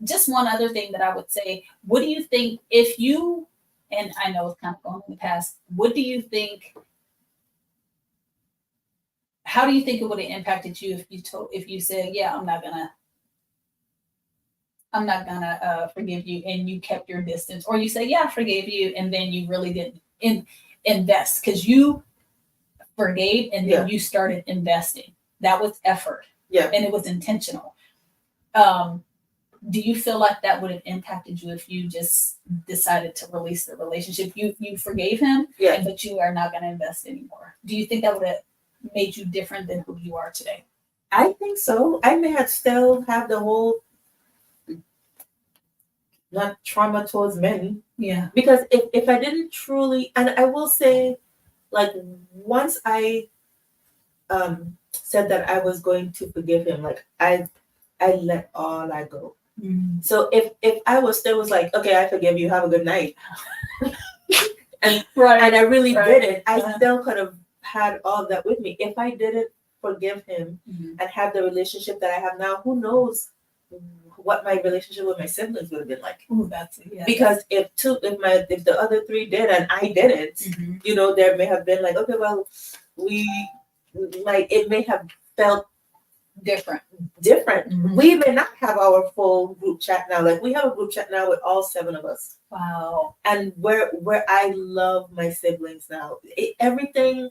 just one other thing that I would say, what do you think if you, and I know it's kind of going in the past, what do you think, how do you think it would have impacted you if you said, yeah, I'm not gonna forgive you, and you kept your distance, or you say, yeah, I forgave you, and then you really didn't invest because you forgave and then you started investing. That was effort. Yeah. And it was intentional. Do you feel like that would have impacted you if you just decided to release the relationship? You forgave him, but you are not going to invest anymore. Do you think that would have made you different than who you are today? I think so. I may have still have the whole not trauma towards men. Yeah. Because if I didn't truly, and I will say, like once I said that I was going to forgive him, like I let all I go. So if I was still was like, okay, I forgive you, have a good night, and Right. I really Right. didn't, I Uh-huh. still could have had all that with me. If I didn't forgive him Mhm. and have the relationship that I have now, who knows what my relationship with my siblings would have been like. Ooh, that's yeah. Because if the other three did and I didn't, Mhm. you know, there may have been like, okay, well, we like it may have felt Different. different. We may not have our full group chat now. Like we have a group chat now with all 7 of us. Wow. And where I love my siblings now. Everything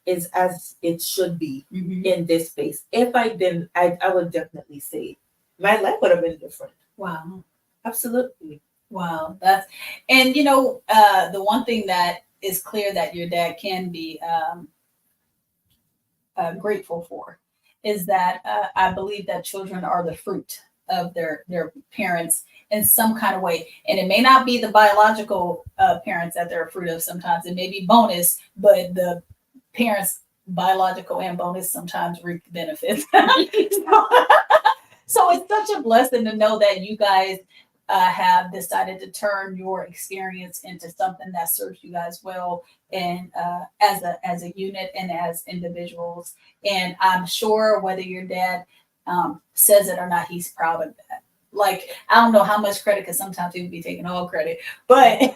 is as it should be in this space. If I didn't, I would definitely say my life would have been different. Wow. Absolutely. Wow. That's and the one thing that is clear that your dad can be grateful for is that I believe that children are the fruit of their parents in some kind of way, and it may not be the biological parents that they're a fruit of. Sometimes it may be bonus, but the parents biological and bonus sometimes reap the benefits. So it's such a blessing to know that you guys have decided to turn your experience into something that serves you guys well, and as a unit and as individuals. And I'm sure whether your dad says it or not, he's proud of that. Like, I don't know how much credit, because sometimes he would be taking all credit, but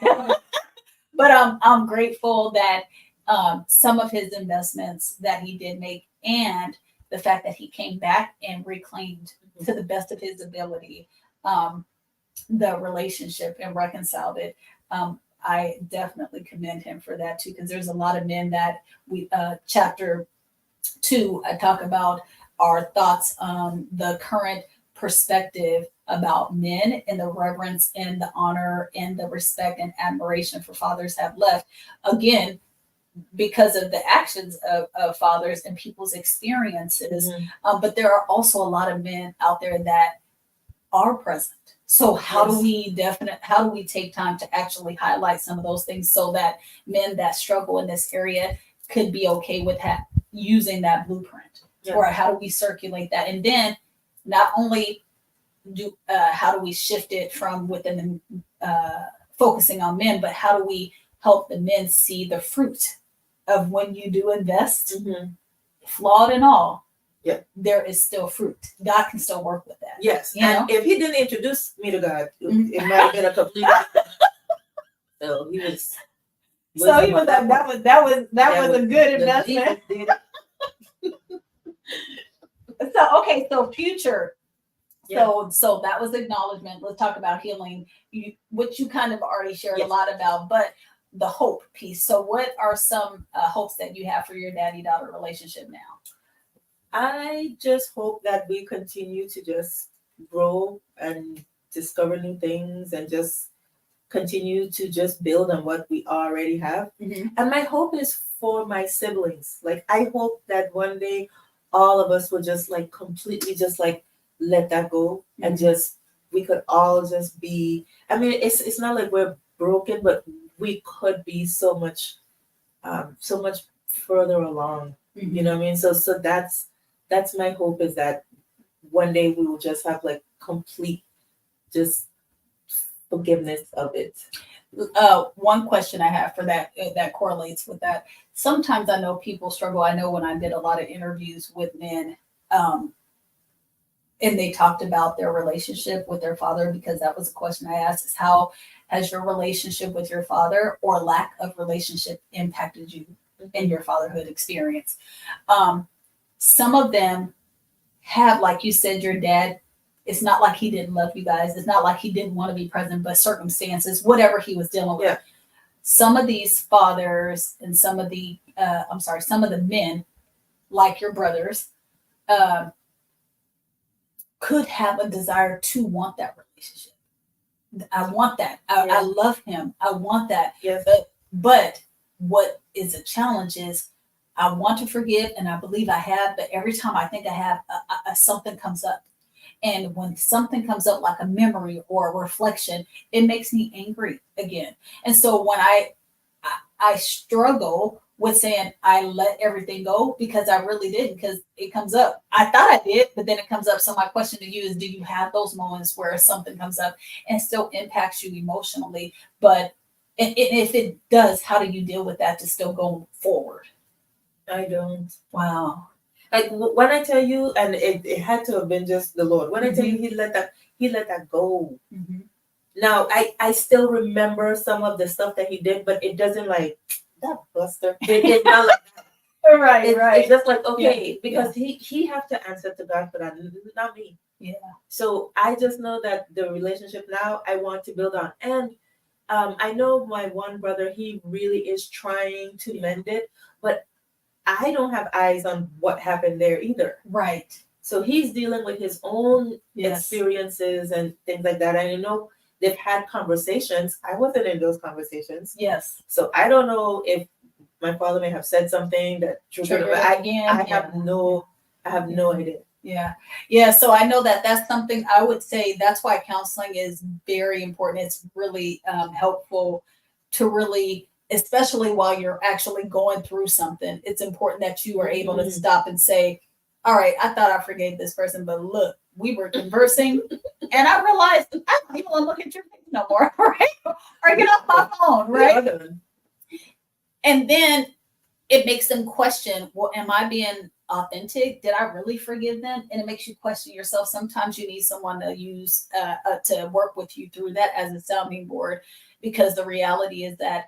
but I'm grateful that some of his investments that he did make, and the fact that he came back and reclaimed to the best of his ability the relationship and reconciled it. I definitely commend him for that too, because there's a lot of men that we chapter 2 I talk about our thoughts on the current perspective about men and the reverence and the honor and the respect and admiration for fathers have left, again, because of the actions of fathers and people's experiences. But there are also a lot of men out there that are present. So how do we take time to actually highlight some of those things so that men that struggle in this area could be okay with using that blueprint? Or how do we circulate that? And then not only how do we shift it from within focusing on men, but how do we help the men see the fruit of when you do invest, flawed and all, there is still fruit. God can still work with that. Yes. And if he didn't introduce me to God, it might have been a complete so he was that was a good investment. So future. So that was acknowledgement. Let's talk about healing, which you kind of already shared a lot about, but the hope piece. So what are some hopes that you have for your daddy-daughter relationship now? I just hope that we continue to just grow and discover new things and just continue to just build on what we already have. And my hope is for my siblings. Like, I hope that one day all of us will just like completely just like let that go and just we could all just be, I mean, it's not like we're broken, but we could be so much further along. You know what I mean? So that's my hope, is that one day we will just have like complete just forgiveness of it. One question I have for that correlates with that. Sometimes I know people struggle. I know when I did a lot of interviews with men, and they talked about their relationship with their father, because that was a question I asked, is how has your relationship with your father or lack of relationship impacted you in your fatherhood experience? Some of them have, like you said, your dad, it's not like he didn't love you guys. It's not like he didn't want to be present, but circumstances, whatever he was dealing with. Some of these fathers and some of the men, like your brothers, could have a desire to want that relationship. I want that. I love him. I want that. But what is a challenge is I want to forgive, and I believe I have, but every time I think I have, something comes up. And when something comes up like a memory or a reflection, it makes me angry again. And so when I struggle with saying I let everything go because I really didn't, because it comes up. I thought I did, but then it comes up. So my question to you is, do you have those moments where something comes up and still impacts you emotionally? But if it does, how do you deal with that to still go forward? I don't. Wow. Like when I tell you, and it had to have been just the Lord. When I tell you, he let that go. Mm-hmm. Now I still remember some of the stuff that he did, but it doesn't like that Buster. It's not like Right, it's just like okay, Yeah, because he have to answer to God for that, not me. Yeah. So I just know that the relationship now I want to build on, and I know my one brother, he really is trying to mend it, but I don't have eyes on what happened there either. Right. So he's dealing with his own Yes. experiences and things like that. And you know, they've had conversations. I wasn't in those conversations. Yes. So I don't know if my father may have said something that Triggered it again. I have no idea. Yeah. Yeah. So I know that that's something I would say that's why counseling is very important. It's really helpful to really, especially while you're actually going through something, it's important that you are able to stop and say, all right, I thought I forgave this person, but look, we were conversing and I realized I don't even want to look at your face no more, right? Or get off my phone, right? And then it makes them question, well, am I being authentic? Did I really forgive them? And it makes you question yourself. Sometimes you need someone to use to work with you through that as a sounding board, because the reality is that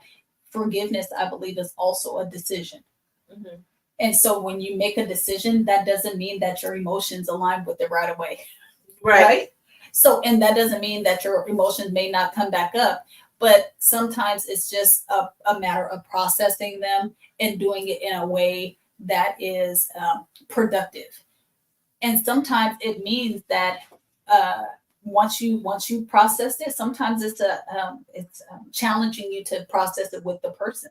forgiveness, I believe, is also a decision. Mm-hmm. And so when you make a decision, that doesn't mean that your emotions align with it right away. Right. So, and that doesn't mean that your emotions may not come back up, but sometimes it's just a matter of processing them and doing it in a way that is productive. And sometimes it means that once you process it, sometimes it's challenging you to process it with the person.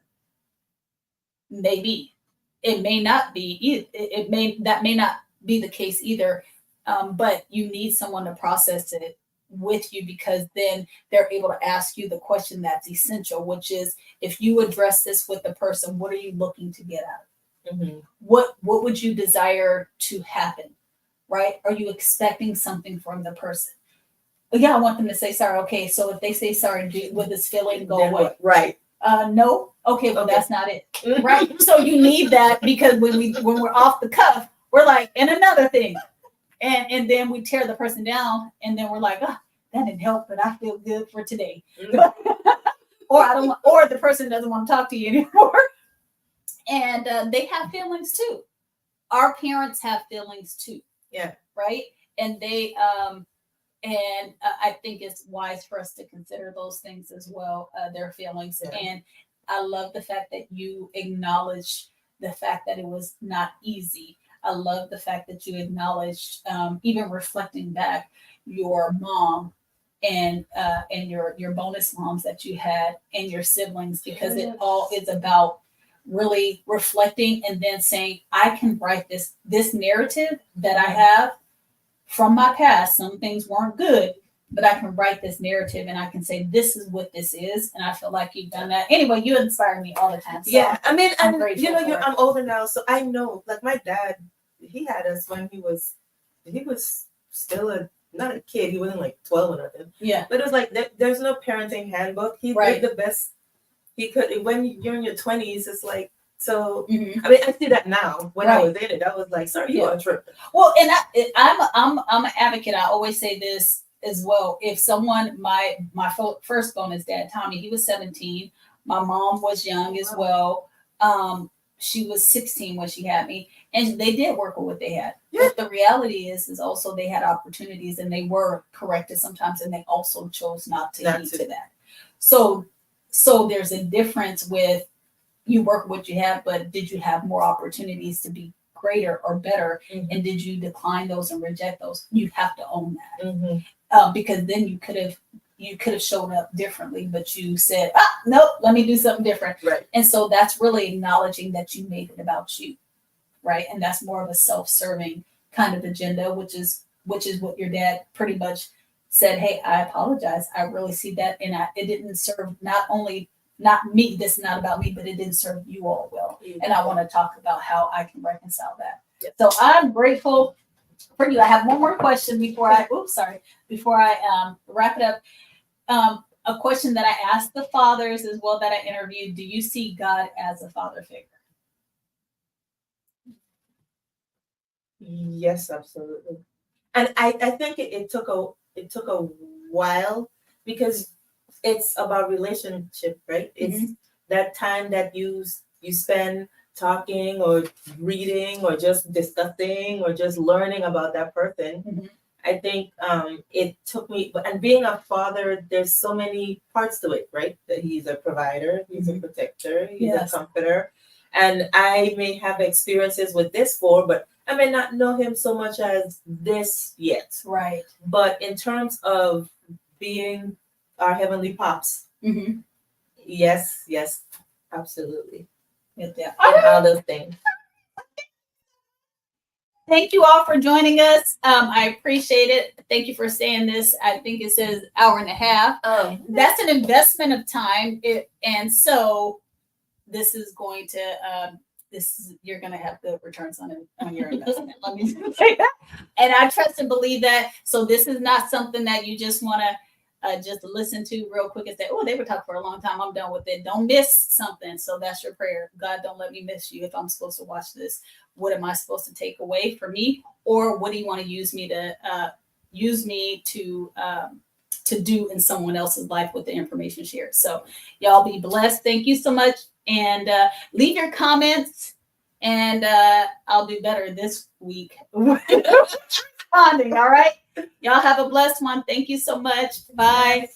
Maybe it may not be. It may not be the case either. But you need someone to process it with you, because then they're able to ask you the question that's essential, which is, if you address this with the person, what are you looking to get out of it? Mm-hmm. What would you desire to happen? Right? Are you expecting something from the person? Yeah, I want them to say sorry. Okay, so if they say sorry, will this feeling go away? Right. No. Okay, well, Okay. that's not it. Right. So you need that, because when we're off the cuff, we're like, and another thing. And then we tear the person down, and then we're like, oh, that didn't help, but I feel good for today. Or the person doesn't want to talk to you anymore. And they have feelings too. Our parents have feelings too. Yeah. Right. And I think it's wise for us to consider those things as well, their feelings. Yeah. And I love the fact that you acknowledge the fact that it was not easy. I love the fact that you acknowledged, even reflecting back, your mom and your bonus moms that you had and your siblings, because it all is about really reflecting and then saying, I can write this narrative that I have from my past. Some things weren't good, but I can write this narrative and I can say, this is what this is. And I feel like you've done that. Anyway, you inspire me all the time. So yeah. I mean, I'm I'm older now, so I know, like, my dad, he had us when he was still not a kid. He wasn't like 12 or nothing. Yeah. But it was like, there's no parenting handbook. He did the best he could. When you're in your 20s, it's like, so, I mean, I see that now. When I was in it, I was like, sorry, you are tripping. Well, and I'm an advocate. I always say this as well. If someone, my first bonus dad, Tommy, he was 17. My mom was young as well. She was 16 when she had me, and they did work with what they had. Yeah. But the reality is also they had opportunities, and they were corrected sometimes, and they also chose not to heed to that. So there's a difference with, you work what you have, but did you have more opportunities to be greater or better? Mm-hmm. And did you decline those and reject those? You have to own that. Mm-hmm. Because then you could have shown up differently, but you said, nope, let me do something different. Right. And so that's really acknowledging that you made it about you. Right. And that's more of a self-serving kind of agenda, which is what your dad pretty much said. Hey, I apologize. I really see that. And it didn't serve not only not me, this is not about me, but it didn't serve you all well. And I want to talk about how I can reconcile that. Yep. So I'm grateful for you. I have one more question before I wrap it up. A question that I asked the fathers as well that I interviewed. Do you see God as a father figure? Yes, absolutely. And I think it took a while because it's about relationship, right? It's that time that you spend talking or reading or just discussing or just learning about that person. I think it took me, and being a father, there's so many parts to it, right? That he's a provider, he's a protector, he's a comforter. And I may have experiences with this but I may not know him so much as this yet. Right. But in terms of being our heavenly pops, yes, absolutely. Yeah. And all those things. Thank you all for joining us. I appreciate it. Thank you for saying this. I think it says hour and a half. That's an investment of time. And so this is going to, you're going to have good returns on your investment. Let me say that. And I trust and believe that. So this is not something that you just want to just listen to real quick and say, oh, they were talking for a long time. I'm done with it. Don't miss something. So that's your prayer. God, don't let me miss you. If I'm supposed to watch this, what am I supposed to take away for me? Or what do you want to use me to do in someone else's life with the information shared? So y'all be blessed. Thank you so much. And leave your comments and I'll do better this week. Responding. All right. Y'all have a blessed one. Thank you so much. Bye.